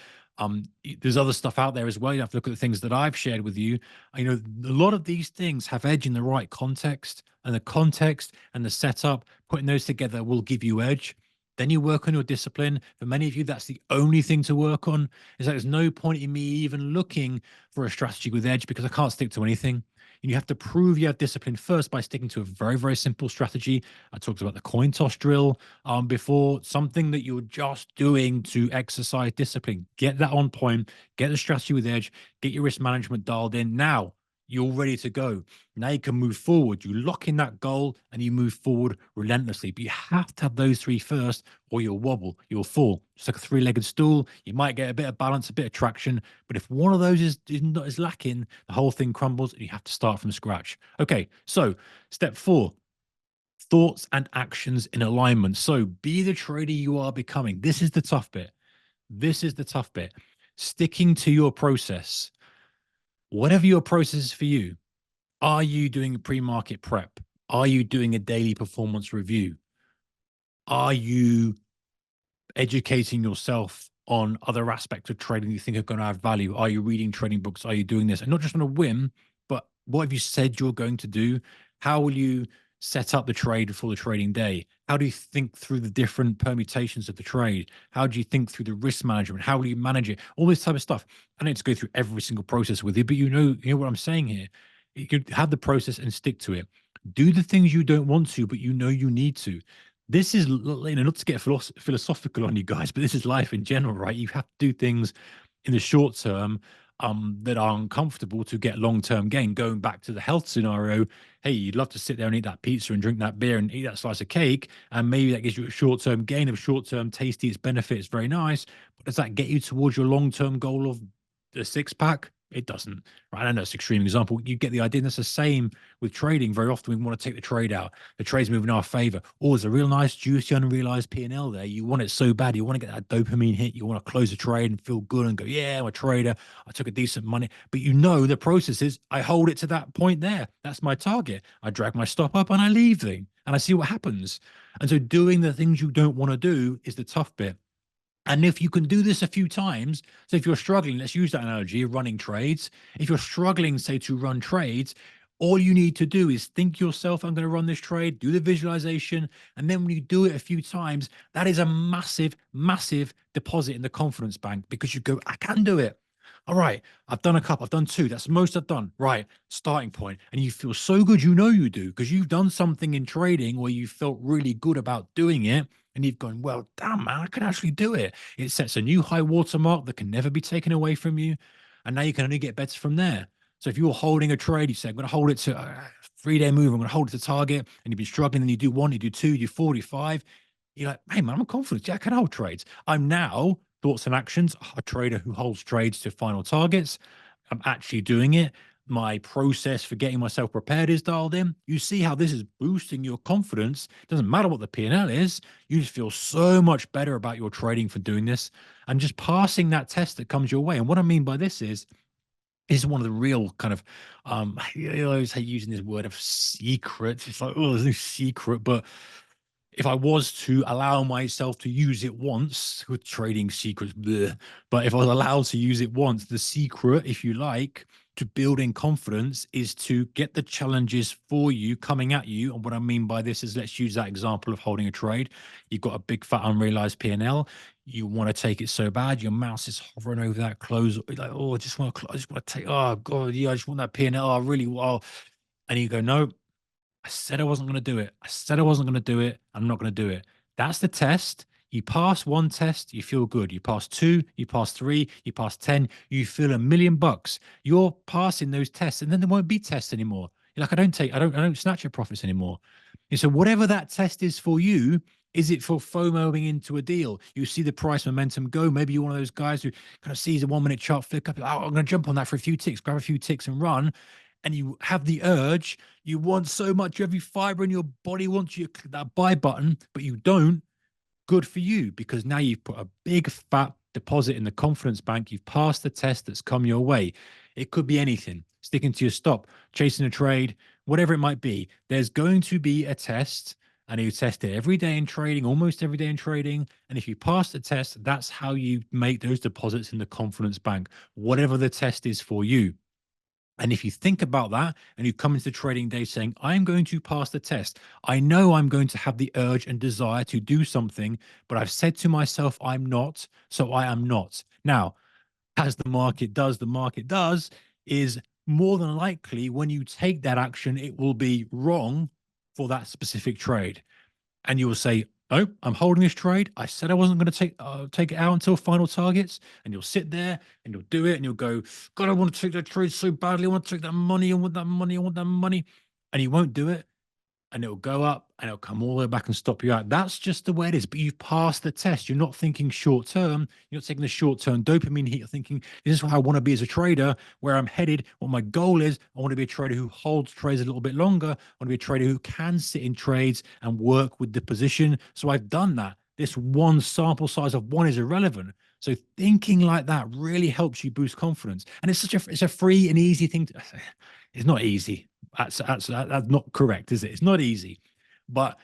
There's other stuff out there as well. You have to look at the things that I've shared with you. You know, a lot of these things have edge in the right context, and the context and the setup, putting those together will give you edge. Then you work on your discipline. For many of you, that's the only thing to work on. Is that there's no point in me even looking for a strategy with edge, because I can't stick to anything. And you have to prove you have discipline first by sticking to a very, very simple strategy. I talked about the coin toss drill before, something that you're just doing to exercise discipline. Get that on point, get the strategy with edge, get your risk management dialed in. Now you're ready to go. Now you can move forward. You lock in that goal and you move forward relentlessly. But you have to have those three first, or you'll wobble, you'll fall. It's like a three-legged stool. You might get a bit of balance, a bit of traction, but if one of those is lacking, the whole thing crumbles and you have to start from scratch. Okay, so step 4, thoughts and actions in alignment. So be the trader you are becoming. This is the tough bit. This is the tough bit. Sticking to your process. Whatever your process is for you, are you doing a pre-market prep? Are you doing a daily performance review? Are you educating yourself on other aspects of trading you think are going to add value? Are you reading trading books? Are you doing this? And not just on a whim, but what have you said you're going to do? How will you set up the trade for the trading day? How do you think through the different permutations of the trade? How do you think through the risk management? How will you manage it? All this type of stuff. I need to go through every single process with you, but you know what I'm saying here. You can have the process and stick to it. Do the things you don't want to, but you know you need to. This is, not to get philosophical on you guys, but this is life in general, right? You have to do things in the short term that are uncomfortable to get long-term gain. Going back to the health scenario, hey, you'd love to sit there and eat that pizza and drink that beer and eat that slice of cake, and maybe that gives you a short-term gain of short-term tasty, its benefits, very nice. But does that get you towards your long-term goal of the six-pack? It doesn't, right? I know it's an extreme example. You get the idea. And that's the same with trading. Very often we want to take the trade out. The trade's moving in our favor. Oh, there's a real nice, juicy, unrealized P&L there. You want it so bad. You want to get that dopamine hit. You want to close the trade and feel good and go, yeah, I'm a trader. I took a decent money. But you know the process is I hold it to that point there. That's my target. I drag my stop up and I leave them and I see what happens. And so doing the things you don't want to do is the tough bit. And if you can do this a few times, so if you're struggling, let's use that analogy of running trades. If you're struggling, say, to run trades, all you need to do is think yourself, I'm going to run this trade, do the visualization. And then when you do it a few times, that is a massive, massive deposit in the confidence bank, because you go, I can do it. All right, I've done a couple, I've done 2. That's the most I've done. Right, starting point. And you feel so good, you know you do, because you've done something in trading where you felt really good about doing it. And you've gone, well, damn, man, I can actually do it. It sets a new high watermark that can never be taken away from you. And now you can only get better from there. So if you're holding a trade, you say, I'm going to hold it to a 3-day move, I'm going to hold it to target, and you've been struggling, and you do one, you do two, you do 45. You're like, hey, man, I'm confident. Yeah, I can hold trades. I'm now, thoughts and actions, a trader who holds trades to final targets. I'm actually doing it. My process for getting myself prepared is dialed in. You see how this is boosting your confidence. It doesn't matter what the P&L is. You just feel so much better about your trading for doing this and just passing that test that comes your way. And what I mean by this is one of the real kind of I always hate using this word of secret. It's like, oh, there's no secret, but if I was to allow myself to use it once with trading secrets, bleh, but if I was allowed to use it once, the secret, if you like, to building confidence is to get the challenges for you coming at you. And what I mean by this is, let's use that example of holding a trade. You've got a big fat unrealized P&L. You want to take it so bad, your mouse is hovering over that close. Like, oh, I just want to take, oh God, yeah, I just want that P&L. I really, well, and you go, no, I said I wasn't going to do it. I said I wasn't going to do it. I'm not going to do it. That's the test. You pass one test, you feel good. You pass two, you pass three, you pass 10, you feel $1 million. You're passing those tests, and then there won't be tests anymore. You're like, I don't snatch your profits anymore. And so whatever that test is for you, is it for FOMOing into a deal? You see the price momentum go. Maybe you're one of those guys who kind of sees a 1 minute chart flick up. Oh, I'm going to jump on that for a few ticks, grab a few ticks and run. And you have the urge, you want so much, every fiber in your body wants you that buy button, but you don't. Good for you, because now you've put a big fat deposit in the confidence bank. You've passed the test that's come your way. It could be anything, sticking to your stop, chasing a trade, whatever it might be. There's going to be a test, and you test it every day in trading, almost every day in trading. And if you pass the test, that's how you make those deposits in the confidence bank, whatever the test is for you. And if you think about that and you come into the trading day saying, I'm going to pass the test, I know I'm going to have the urge and desire to do something, but I've said to myself, I'm not, so I am not. Now, as the market does, is more than likely when you take that action, it will be wrong for that specific trade. And you will say, "Oh, I'm holding this trade. I said I wasn't going to take it out until final targets." And you'll sit there and you'll do it, and you'll go, "God, I want to take that trade so badly. I want to take that money. I want that money. I want that money," and you won't do it, and it'll go up and it'll come all the way back and stop you out. That's just the way it is. But you've passed the test. You're not thinking short term. You're not taking the short term dopamine hit. You're thinking, this is how I want to be as a trader, where I'm headed, what my goal is. I want to be a trader who holds trades a little bit longer. I want to be a trader who can sit in trades and work with the position. So I've done that. This one sample size of one is irrelevant. So thinking like that really helps you boost confidence. And it's a free and easy thing to, it's not easy. That's not correct, is it? It's not easy, but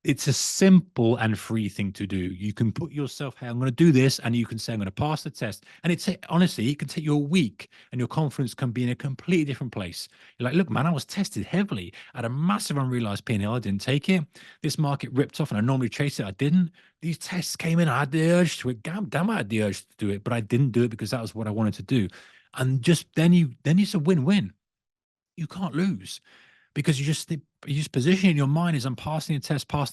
it's a simple and free thing to do. You can put yourself, hey, I'm going to do this, and you can say, I'm going to pass the test. And honestly, it can take you a week, and your confidence can be in a completely different place. You're like, look, man, I was tested heavily at a massive unrealized P&L. I didn't take it. This market ripped off, and I normally chase it. I didn't. These tests came in. I had the urge to it. Damn, I had the urge to do it, but I didn't do it because that was what I wanted to do. And just then it's a win-win. You can't lose, because you just position in your mind as, I'm passing the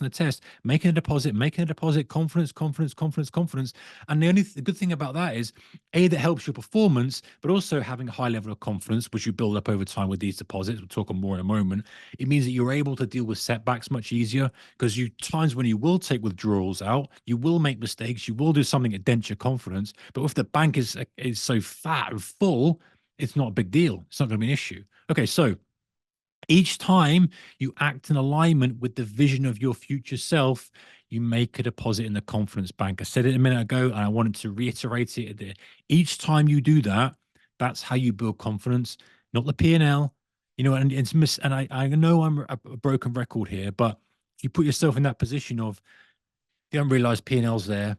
test, making a deposit, confidence, confidence, confidence, confidence. And the good thing about that is, that helps your performance, but also having a high level of confidence, which you build up over time with these deposits. We'll talk on more in a moment. It means that you're able to deal with setbacks much easier, because times when you will take withdrawals out, you will make mistakes, you will do something that dents your confidence. But if the bank is so fat and full, it's not a big deal. It's not going to be an issue. Okay, so each time you act in alignment with the vision of your future self, you make a deposit in the confidence bank. I said it a minute ago, and I wanted to reiterate it. Each time you do that, that's how you build confidence, not the P&L. And I know I'm a broken record here, but you put yourself in that position of the unrealized P&L's there.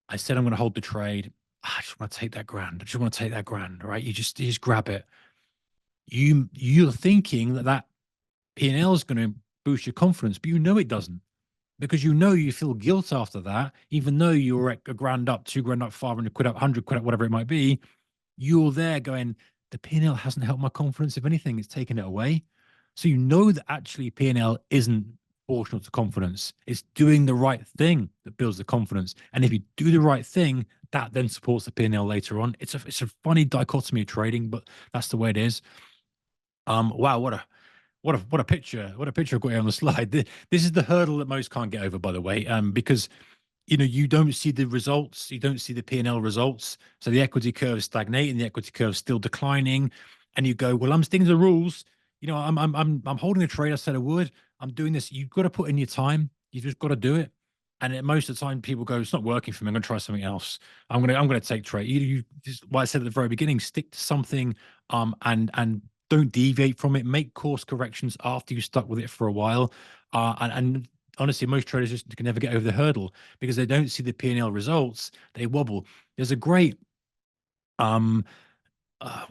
I said I'm going to hold the trade. I just want to take that grand. I just want to take that grand, right? You just grab it. You're thinking that P&L is going to boost your confidence, but you know it doesn't, because you feel guilt after that, even though you're at a grand up, 2 grand up, 500 quid up, 100 quid up, whatever it might be. You're there going, the P&L hasn't helped my confidence. If anything, it's taken it away. So you know that actually P&L isn't proportional to confidence. It's doing the right thing that builds the confidence. And if you do the right thing, that then supports the P&L later on. It's a funny dichotomy of trading, but that's the way it is. Wow, what a picture! What a picture I've got here on the slide. This is the hurdle that most can't get over, by the way, because you don't see the results, you don't see the P&L results. So the equity curve is stagnating, the equity curve is still declining, and you go, well, I'm sticking to the rules. I'm holding a trade. I said I would. I'm doing this. You've got to put in your time. You just got to do it. And most of the time, people go, "It's not working for me. I'm going to try something else. I'm gonna take trade." You just what I said at the very beginning: stick to something, and don't deviate from it. Make course corrections after you stuck with it for a while, and honestly, most traders just can never get over the hurdle because they don't see the P&L results. They wobble. There's a great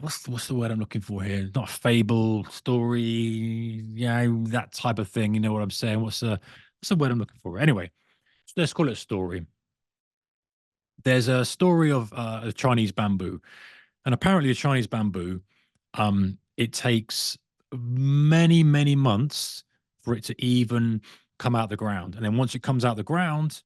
what's the word I'm looking for here? Not a fable, story, yeah, that type of thing. You know what I'm saying? What's the word I'm looking for? Anyway, let's call it a story. There's a story of a Chinese bamboo, and apparently, a Chinese bamboo, it takes many, many months for it to even come out the ground, and then once it comes out the ground,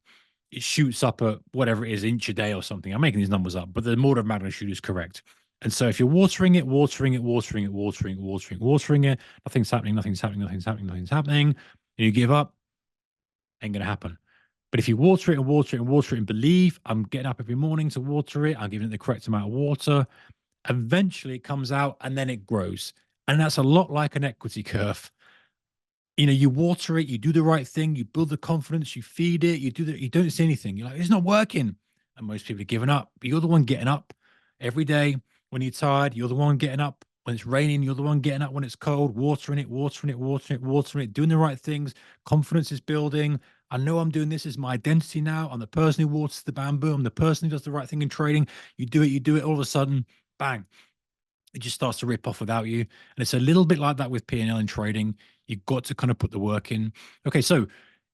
it shoots up at whatever it is, inch a day or something. I'm making these numbers up, but the order of magnitude is correct. And so if you're watering it, watering it, nothing's happening, nothing's happening, and you give up, ain't gonna happen. But if you water it and water it and water it and believe, I'm getting up every morning to water it, I'm giving it the correct amount of water, eventually it comes out and then it grows. And that's a lot like an equity curve. You water it, you do the right thing, you build the confidence, you feed it, you don't see anything. You're like, it's not working. And most people are giving up. But you're the one getting up every day when you're tired. You're the one getting up when it's raining. You're the one getting up when it's cold, watering it, doing the right things. Confidence is building. I know I'm doing this as my identity now. I'm the person who waters the bamboo. I'm the person who does the right thing in trading. You do it. All of a sudden, bang, it just starts to rip off without you. And it's a little bit like that with P&L and trading. You've got to kind of put the work in. Okay, so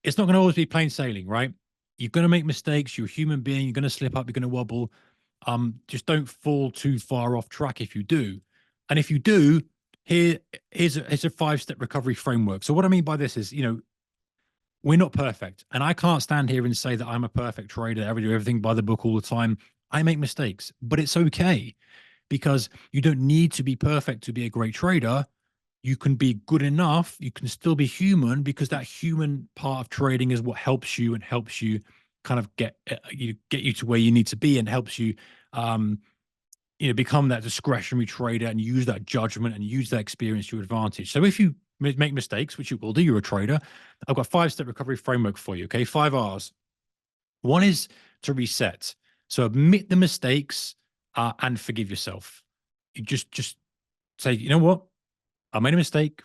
it's not going to always be plain sailing, right? You're going to make mistakes. You're a human being. You're going to slip up. You're going to wobble. Just don't fall too far off track if you do. And if you do, here's a 5-step recovery framework. So what I mean by this is, we're not perfect. And I can't stand here and say that I'm a perfect trader. I do everything by the book all the time. I make mistakes, but it's okay because you don't need to be perfect to be a great trader. You can be good enough. You can still be human because that human part of trading is what helps you and helps you kind of get you to where you need to be and helps you become that discretionary trader and use that judgment and use that experience to your advantage. So if you make mistakes, which you will do, you're a trader, I've got a 5-step recovery framework for you. Okay, 5 R's. One is to reset. So admit the mistakes and forgive yourself. You just say, you know what? I made a mistake.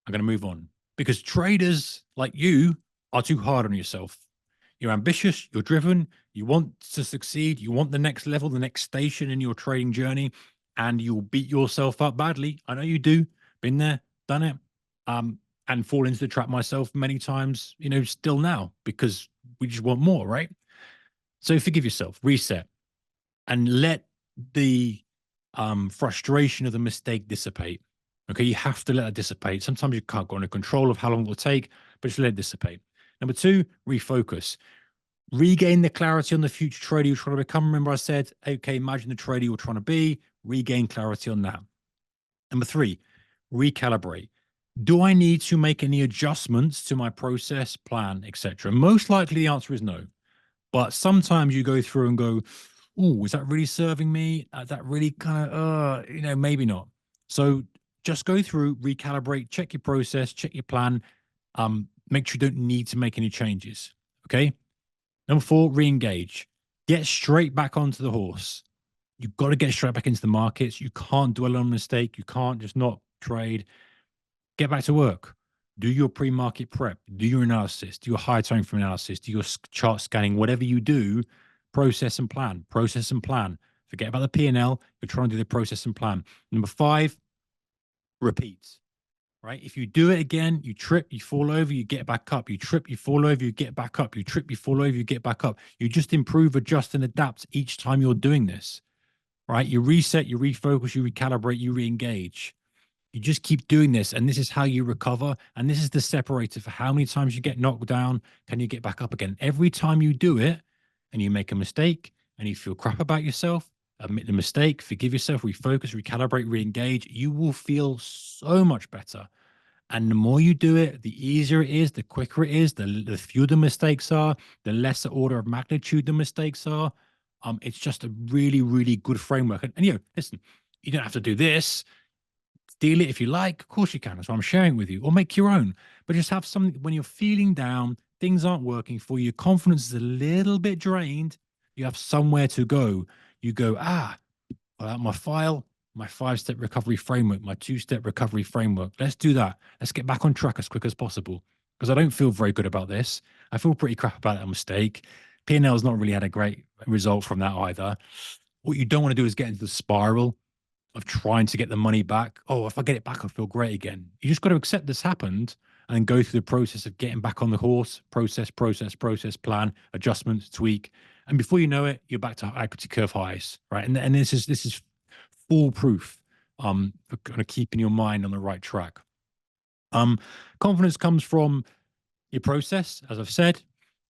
I'm going to move on. Because traders like you are too hard on yourself. You're ambitious, you're driven, you want to succeed, you want the next level, the next station in your trading journey, and you'll beat yourself up badly. I know you do. Been there, done it. And fall into the trap myself many times, still now, because we just want more, right? So forgive yourself, reset, and let the frustration of the mistake dissipate. Okay, you have to let it dissipate. Sometimes you can't go under control of how long it will take, but just let it dissipate. Number 2, refocus. Regain the clarity on the future trader you're trying to become. Remember, I said, okay, imagine the trader you're trying to be, regain clarity on that. Number 3, recalibrate. Do I need to make any adjustments to my process, plan, etc.? Most likely the answer is no. But sometimes you go through and go, oh, is that really serving me? That really kind of, maybe not. So just go through, recalibrate, check your process, check your plan. Make sure you don't need to make any changes. Okay. Number 4, re-engage. Get straight back onto the horse. You've got to get straight back into the markets. You can't dwell on a mistake. You can't just not trade. Get back to work. Do your pre-market prep. Do your analysis. Do your high time frame analysis. Do your chart scanning. Whatever you do, process and plan. Process and plan. Forget about the P&L. You're trying to do the process and plan. Number 5, repeat. Right? If you do it again, you trip, you fall over, you get back up. You trip, you fall over, you get back up. You trip, you fall over, you get back up. You just improve, adjust, and adapt each time you're doing this. Right? You reset, you refocus, you recalibrate, you re-engage. You just keep doing this, and this is how you recover. And this is the separator for how many times you get knocked down. Can you get back up again? Every time you do it and you make a mistake and you feel crap about yourself, admit the mistake, forgive yourself, refocus, recalibrate, re-engage, you will feel so much better. And the more you do it, the easier it is, the quicker it is, the fewer the mistakes are, the lesser order of magnitude the mistakes are. It's just a really, really good framework. And listen, you don't have to do this. Steal it if you like. Of course you can. That's what I'm sharing with you. Or make your own. But just have something when you're feeling down, things aren't working for you, your confidence is a little bit drained. You have somewhere to go. You go, my file, my 5-step recovery framework, my 2-step recovery framework. Let's do that. Let's get back on track as quick as possible. Because I don't feel very good about this. I feel pretty crap about that mistake. P&L has not really had a great result from that either. What you don't want to do is get into the spiral of trying to get the money back. Oh, if I get it back, I'll feel great again. You just got to accept this happened and then go through the process of getting back on the horse, process, plan, adjustments, tweak. And before you know it, you're back to equity curve highs, right? And this is foolproof for kind of keeping your mind on the right track. Confidence comes from your process, as I've said,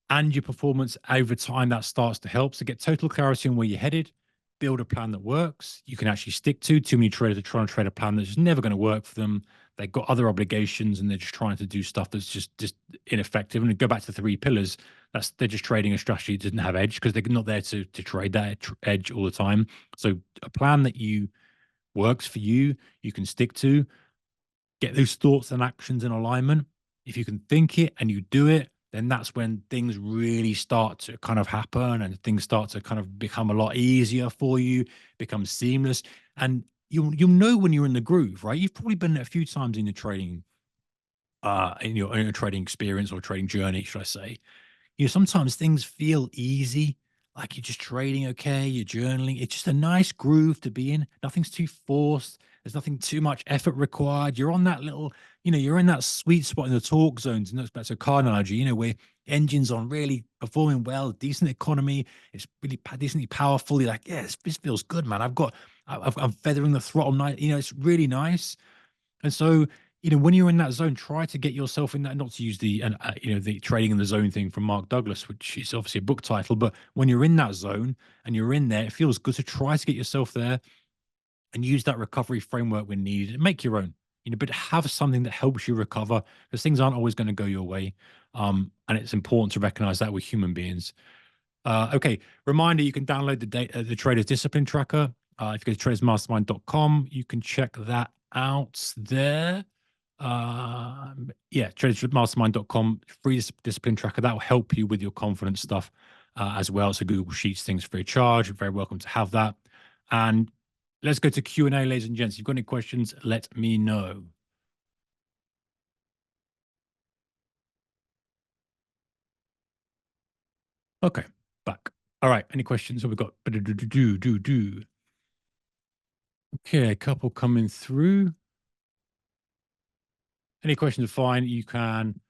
and your performance over time. That starts to help. So get total clarity on where you're headed, build a plan that works, you can actually stick to. Too many traders are trying to trade a plan that's just never going to work for them. They've got other obligations and they're just trying to do stuff that's just ineffective. And go back to 3 pillars. They're just trading a strategy that doesn't have edge because they're not there to trade that edge all the time. So a plan that you works for you, you can stick to. Get those thoughts and actions in alignment. If you can think it and you do it, then that's when things really start to kind of happen and things start to kind of become a lot easier for you, become seamless. And you'll know when you're in the groove, right? You've probably been a few times in your trading, in your trading experience or trading journey, should I say. Sometimes things feel easy, like you're just trading okay, you're journaling. It's just a nice groove to be in. Nothing's too forced. There's nothing too much effort required. You're on that little, you're in that sweet spot in the torque zones. And that's a car analogy, where engines on really performing well, decent economy. It's really decently powerful. You're like, yeah, this feels good, man. I'm feathering the throttle. It's really nice. And so, when you're in that zone, try to get yourself in that, not to use the trading in the zone thing from Mark Douglas, which is obviously a book title, but when you're in that zone and you're in there, it feels good to try to get yourself there and use that recovery framework when needed and make your own, but have something that helps you recover because things aren't always going to go your way. And it's important to recognize that with human beings. Okay, reminder, you can download the Traders Discipline Tracker. If you go to tradersmastermind.com, you can check that out there. Tradersmastermind.com, free discipline tracker. That will help you with your confidence stuff as well. So Google Sheets, things free of charge. You're very welcome to have that. And let's go to Q&A, ladies and gents. If you've got any questions, let me know. Okay, back. All right, any questions? What we've got? Okay, a couple coming through. Any questions are fine. You can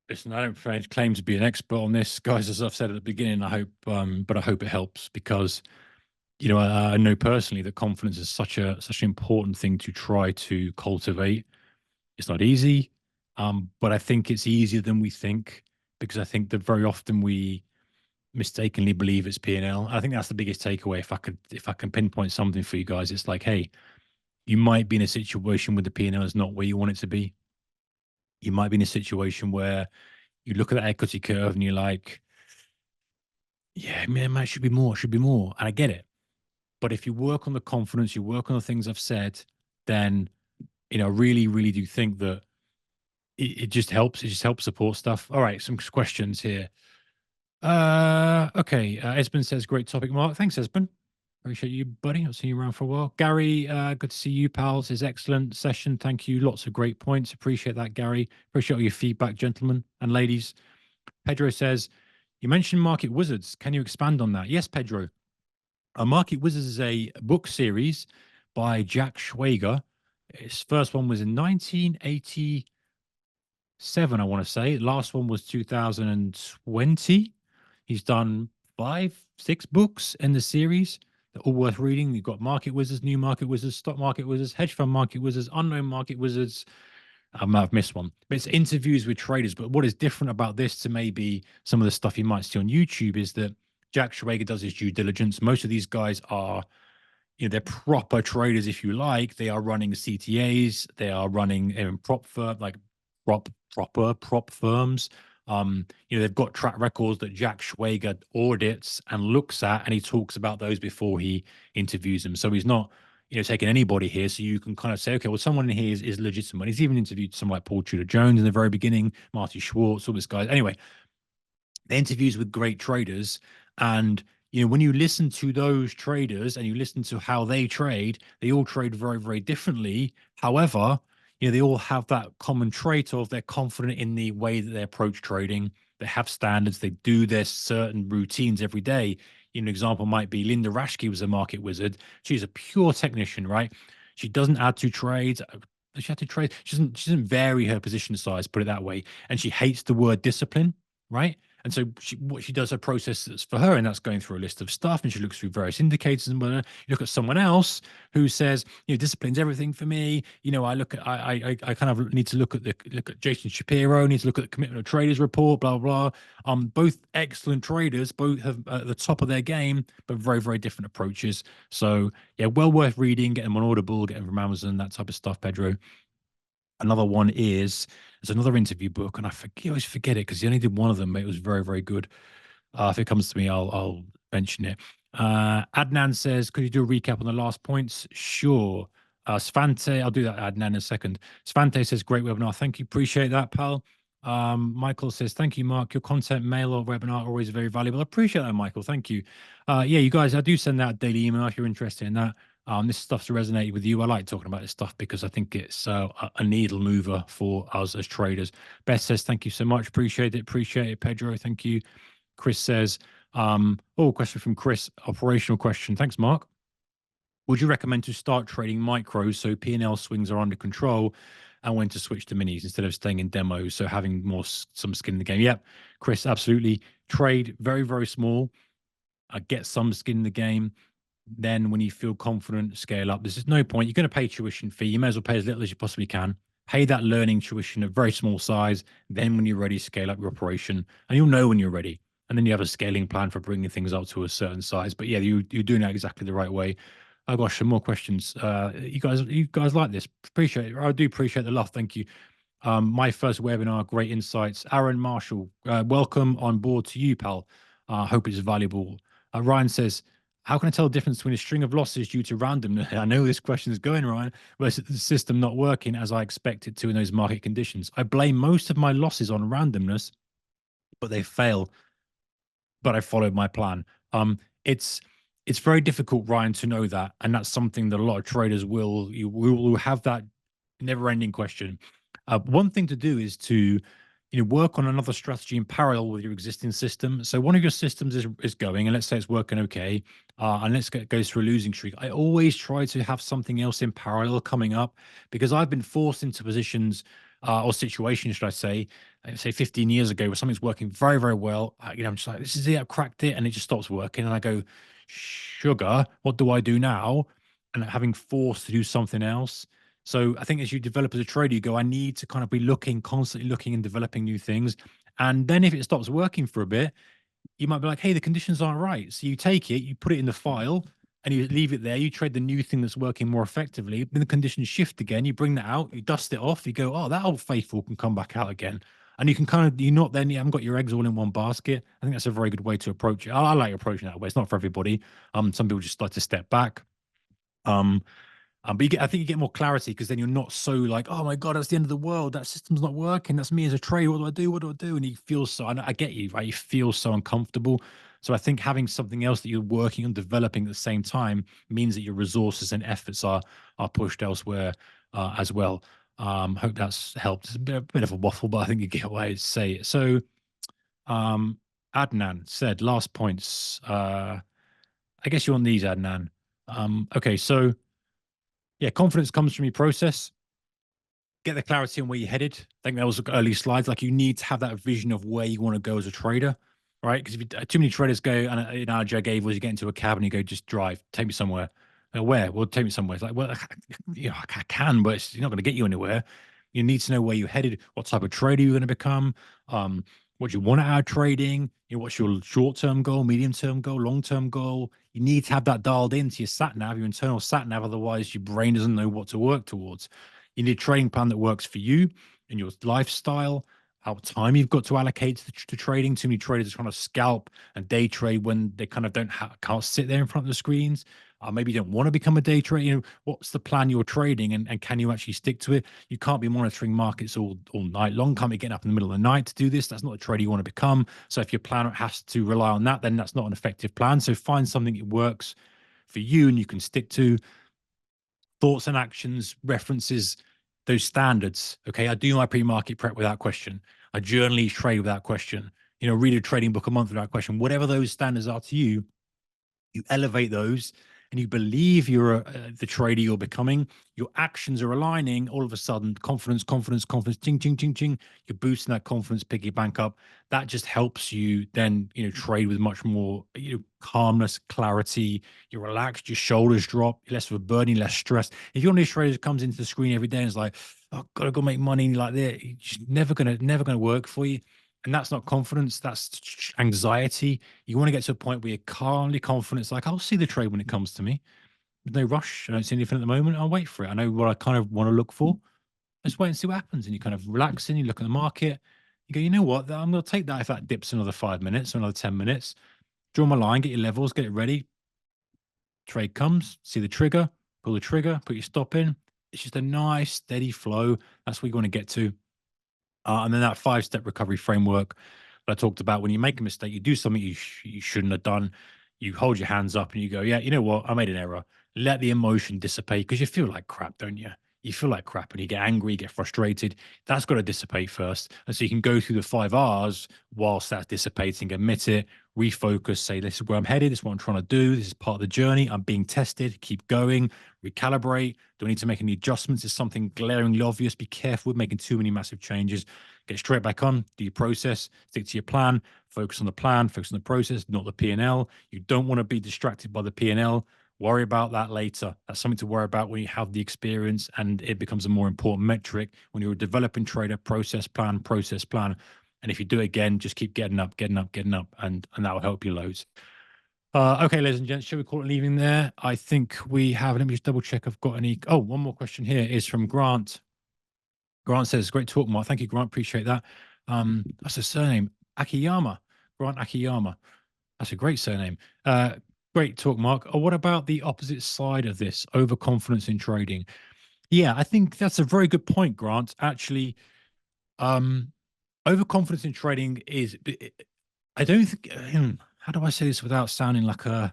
listen. I don't claim to be an expert on this, guys. As I've said at the beginning, but I hope it helps because I know personally that confidence is such an important thing to try to cultivate. It's not easy, but I think it's easier than we think because I think that very often we mistakenly believe it's P&L. I think that's the biggest takeaway. If I can pinpoint something for you guys, it's like, hey, you might be in a situation where the P&L is not where you want it to be. You might be in a situation where you look at that equity curve and you're like, yeah, man, it should be more, should be more. And I get it. But if you work on the confidence, you work on the things I've said, then, I really, really do think that it just helps. It just helps support stuff. All right, some questions here. Okay. Espen says, great topic, Mark. Thanks, Espen. Appreciate you, buddy. I'll see you around for a while. Gary, good to see you, pals. Is excellent session. Thank you. Lots of great points. Appreciate that, Gary. Appreciate all your feedback, gentlemen and ladies. Pedro says, you mentioned Market Wizards. Can you expand on that? Yes, Pedro. Market Wizards is a book series by Jack Schwager. His first one was in 1987, I want to say. Last one was 2020. He's done 5, 6 books in the series. They're all worth reading. You've got market wizards, new market wizards, stock market wizards, hedge fund market wizards, unknown market wizards. I might have missed one, but it's interviews with traders. But what is different about this to maybe some of the stuff you might see on YouTube is that Jack Schwager does his due diligence. Most of these guys are, they're proper traders, if you like. They are running CTAs, they are running prop firm, like proper prop firms. They've got track records that Jack Schwager audits and looks at, and he talks about those before he interviews them. So he's not, taking anybody here. So you can kind of say, okay, well, someone in here is legitimate. He's even interviewed someone like Paul Tudor Jones in the very beginning, Marty Schwartz, all these guys. Anyway, the interviews with great traders, and when you listen to those traders and you listen to how they all trade very, very differently. However, they all have that common trait of they're confident in the way that they approach trading. They have standards. They do their certain routines every day. An example might be Linda Rashke was a market wizard. She's a pure technician, right? She doesn't add to trades. She had to trade. She doesn't vary her position size, put it that way. And she hates the word discipline, right? And so what she does, her process that's for her, and that's going through a list of stuff, and she looks through various indicators. And when you look at someone else who says, discipline's everything for me. I kind of need to look at Jason Shapiro, need to look at the Commitment of Traders report, blah blah. Both excellent traders, both have at the top of their game, but very very different approaches. So yeah, well worth reading. Get them on Audible, get them from Amazon, that type of stuff. Pedro. Another one is there's another interview book, and I always forget it because he only did one of them, but it was very, very good. If it comes to me, I'll mention it. Adnan says, could you do a recap on the last points? Sure. Svante, I'll do that, Adnan, in a second. Svante says, great webinar. Thank you. Appreciate that, pal. Michael says, thank you, Mark. Your content, mail or webinar are always very valuable. I appreciate that, Michael. Thank you. Yeah, you guys, I do send out a daily email if you're interested in that. This stuff's resonated with you. I like talking about this stuff because I think it's a needle mover for us as traders. Beth says, thank you so much. Appreciate it. Appreciate it, Pedro. Thank you. Chris says, question from Chris, operational question. Thanks, Mark. Would you recommend to start trading micros so P&L swings are under control and when to switch to minis instead of staying in demos, so having some skin in the game? Yep, Chris, absolutely. Trade very, very small. Get some skin in the game. Then when you feel confident, scale up. There's no point. You're going to pay tuition fee. You may as well pay as little as you possibly can. Pay that learning tuition of very small size. Then when you're ready, scale up your operation. And you'll know when you're ready. And then you have a scaling plan for bringing things up to a certain size. But yeah, you're doing that exactly the right way. Oh gosh, some more questions. You guys like this? Appreciate it. I do appreciate the love. Thank you. My first webinar, great insights. Aaron Marshall, welcome on board to you, pal. Hope it's valuable. Ryan says, how can I tell the difference between a string of losses due to randomness? I know this question is going, Ryan, versus the system not working as I expect it to in those market conditions. I blame most of my losses on randomness, but they fail. But I followed my plan. It's very difficult, Ryan, to know that, and that's something that a lot of traders will have that never-ending question. One thing to do is to work on another strategy in parallel with your existing system. So one of your systems is going, and let's say it's working okay, and goes through a losing streak. I always try to have something else in parallel coming up because I've been forced into positions or situations, should I say 15 years ago, where something's working very, very well. I'm just like, this is it, I've cracked it, and it just stops working, and I go, sugar, what do I do now? And having forced to do something else. So I think as you develop as a trader, you go, I need to kind of be constantly looking and developing new things. And then if it stops working for a bit, you might be like, hey, the conditions aren't right. So you take it, you put it in the file, and you leave it there. You trade the new thing that's working more effectively. Then the conditions shift again. You bring that out, you dust it off. You go, oh, that old faithful can come back out again. And you can you haven't got your eggs all in one basket. I think that's a very good way to approach it. I like approaching that way. It's not for everybody. Some people just like to step back. But I think you get more clarity because then you're not so like, oh my God, that's the end of the world. That system's not working. That's me as a trader. What do I do? What do I do? And you feel I get you, right? You feel so uncomfortable. So I think having something else that you're working on developing at the same time means that your resources and efforts are pushed elsewhere as well. Hope that's helped. It's a bit of a waffle, but I think you get what I say it. So Adnan said, last points. I guess you want these, Adnan. Okay, so yeah, confidence comes from your process. Get the clarity on where you're headed. I think that was early slides. Like you need to have that vision of where you want to go as a trader. right? Because if too many traders go, and an analogy I gave was you get into a cab and you go, just drive, take me somewhere. Where? Well, take me somewhere. It's like, well, I can, but you're not going to get you anywhere. You need to know where you're headed, what type of trader you're going to become, um, what you want out of trading, what's your short-term goal, medium-term goal, long-term goal. You need to have that dialed into your sat nav, your internal sat nav. Otherwise, your brain doesn't know what to work towards. You need a trading plan that works for you and your lifestyle, how time you've got to allocate to trading. Too many traders are trying to scalp and day trade when they kind of can't sit there in front of the screens. Maybe you don't want to become a day trader. What's the plan you're trading, and can you actually stick to it? You can't be monitoring markets all night long. Can't be getting up in the middle of the night to do this. That's not the trader you want to become. So if your plan has to rely on that, then that's not an effective plan. So find something that works for you and you can stick to. Thoughts and actions, references, those standards. Okay, I do my pre-market prep without question. I journally trade without question. Read a trading book a month without question. Whatever those standards are to you, you elevate those and you believe you're the trader you're becoming, your actions are aligning. All of a sudden, confidence, confidence, confidence, ching, ching, ching, ching. You're boosting that confidence, pick your bank up. That just helps you then, trade with much more, calmness, clarity. You're relaxed, your shoulders drop, you're less of a burden, less stress. If you're one of these traders who comes into the screen every day and is like, oh, gotta go make money like that, it's just never gonna work for you. And that's not confidence, that's anxiety. You want to get to a point where you're calmly confident. It's like, I'll see the trade when it comes to me. There's no rush. I don't see anything at the moment. I'll wait for it. I know what I kind of want to look for. Let's wait and see what happens. And you kind of relax and you look at the market. You go, you know what? I'm going to take that if that dips another 5 minutes or another 10 minutes. Draw my line, get your levels, get it ready. Trade comes, see the trigger, pull the trigger, put your stop in. It's just a nice, steady flow. That's what you want to get to. And then that 5-step recovery framework that I talked about, when you make a mistake, you do something you shouldn't have done, you hold your hands up and you go, yeah, you know what? I made an error. Let the emotion dissipate because you feel like crap, don't you? You feel like crap and you get angry, you get frustrated. That's got to dissipate first. And so you can go through the 5 R's whilst that's dissipating, admit it, refocus, say, this is where I'm headed. This is what I'm trying to do. This is part of the journey. I'm being tested. Keep going, recalibrate. Do I need to make any adjustments? Is something glaringly obvious? Be careful with making too many massive changes. Get straight back on, do your process, stick to your plan, focus on the plan, focus on the process, not the P&L. You don't want to be distracted by the P&L. Worry about that later. That's something to worry about when you have the experience and it becomes a more important metric. When you're a developing trader, process plan, process plan. And if you do it again, just keep getting up, getting up, getting up, and that will help you loads. Okay, ladies and gents, shall we call it leaving there? I think we have, let me just double check I've got any. Oh, one more question here is from Grant. Grant says, great talk, Mark. Thank you, Grant. Appreciate that. That's a surname, Akiyama. Grant Akiyama. That's a great surname. Great talk, Mark. What about the opposite side of this, overconfidence in trading? Yeah, I think that's a very good point, Grant. Actually, overconfidence in trading is, I don't think, how do I say this without sounding like a,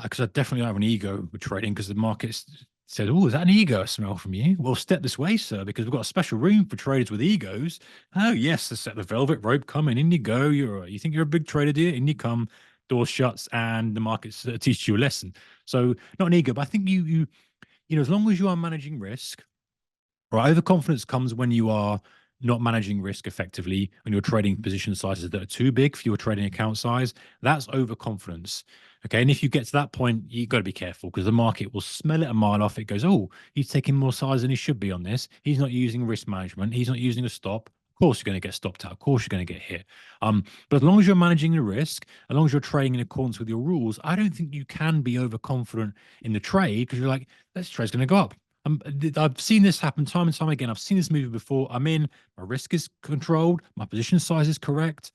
because I definitely have an ego with trading because the markets said, oh, is that an ego smell from you? Well, step this way, sir, because we've got a special room for traders with egos. Oh, yes, let's set the velvet rope. Come in you go. You think you're a big trader, do you? In you come, door shuts, and the markets teach you a lesson. So not an ego, but I think as long as you are managing risk, right? Overconfidence comes when you are not managing risk effectively, when you're trading position sizes that are too big for your trading account size. That's overconfidence. Okay. And if you get to that point, you've got to be careful because the market will smell it a mile off. It goes, oh, he's taking more size than he should be on this. He's not using risk management. He's not using a stop. Of course, you're going to get stopped out. Of course, you're going to get hit. But as long as you're managing the risk, as long as you're trading in accordance with your rules, I don't think you can be overconfident in the trade because you're like, this trade's going to go up. I've seen this happen time and time again. I've seen this movie before. I'm in, my risk is controlled, my position size is correct.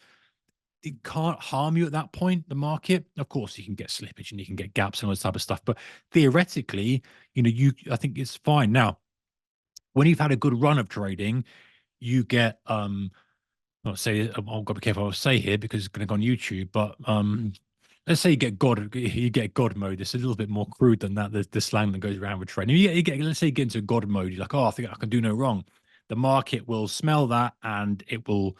It can't harm you at that point, the market. Of course, you can get slippage and you can get gaps and all this type of stuff. But theoretically, I think it's fine. Now, when you've had a good run of trading, you get not say I've got to be careful what I say here because it's going to go on YouTube, but let's say you get God mode. It's a little bit more crude than that. The slang that goes around with trading. Let's say you get into God mode. You're like, oh, I think I can do no wrong. The market will smell that and it will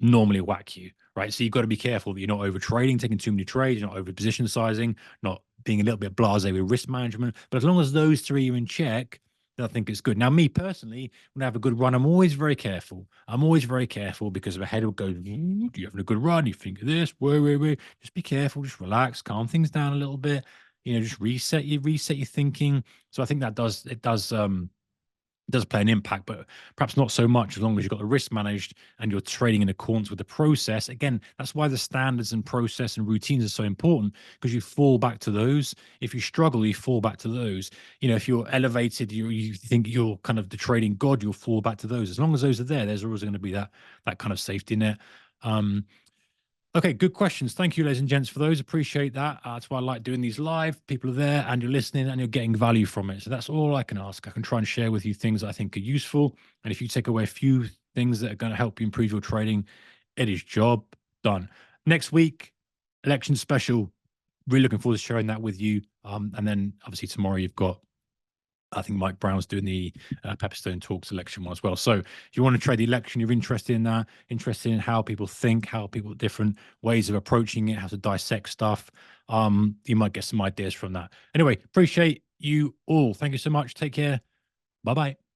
normally whack you, right? So you've got to be careful that you're not over trading, taking too many trades, you're not over position sizing, not being a little bit blasé with risk management. But as long as those three are in check, then I think it's good. Now, me personally, when I have a good run, I'm always very careful. I'm always very careful because my head will go, "Ooh, do you having a good run? You think of this? Wait. Just be careful, just relax, calm things down a little bit. Just reset your thinking. So I think it does play an impact, but perhaps not so much as long as you've got the risk managed and you're trading in accordance with the process. Again, that's why the standards and process and routines are so important, because you fall back to those. If you struggle, you fall back to those. If you're elevated, you think you're kind of the trading god, you'll fall back to those. As long as those are there, there's always going to be that kind of safety net. Okay, good questions. Thank you, ladies and gents, for those. Appreciate that. That's why I like doing these live. People are there and you're listening and you're getting value from it. So that's all I can ask. I can try and share with you things I think are useful. And if you take away a few things that are going to help you improve your trading, it is job done. Next week, election special. Really looking forward to sharing that with you. And then obviously tomorrow you've got, I think Mike Brown's doing the Pepperstone Talks election one as well. So if you want to trade the election, you're interested in that, interested in how people think, how people different ways of approaching it, how to dissect stuff. You might get some ideas from that. Anyway, appreciate you all. Thank you so much. Take care. Bye bye.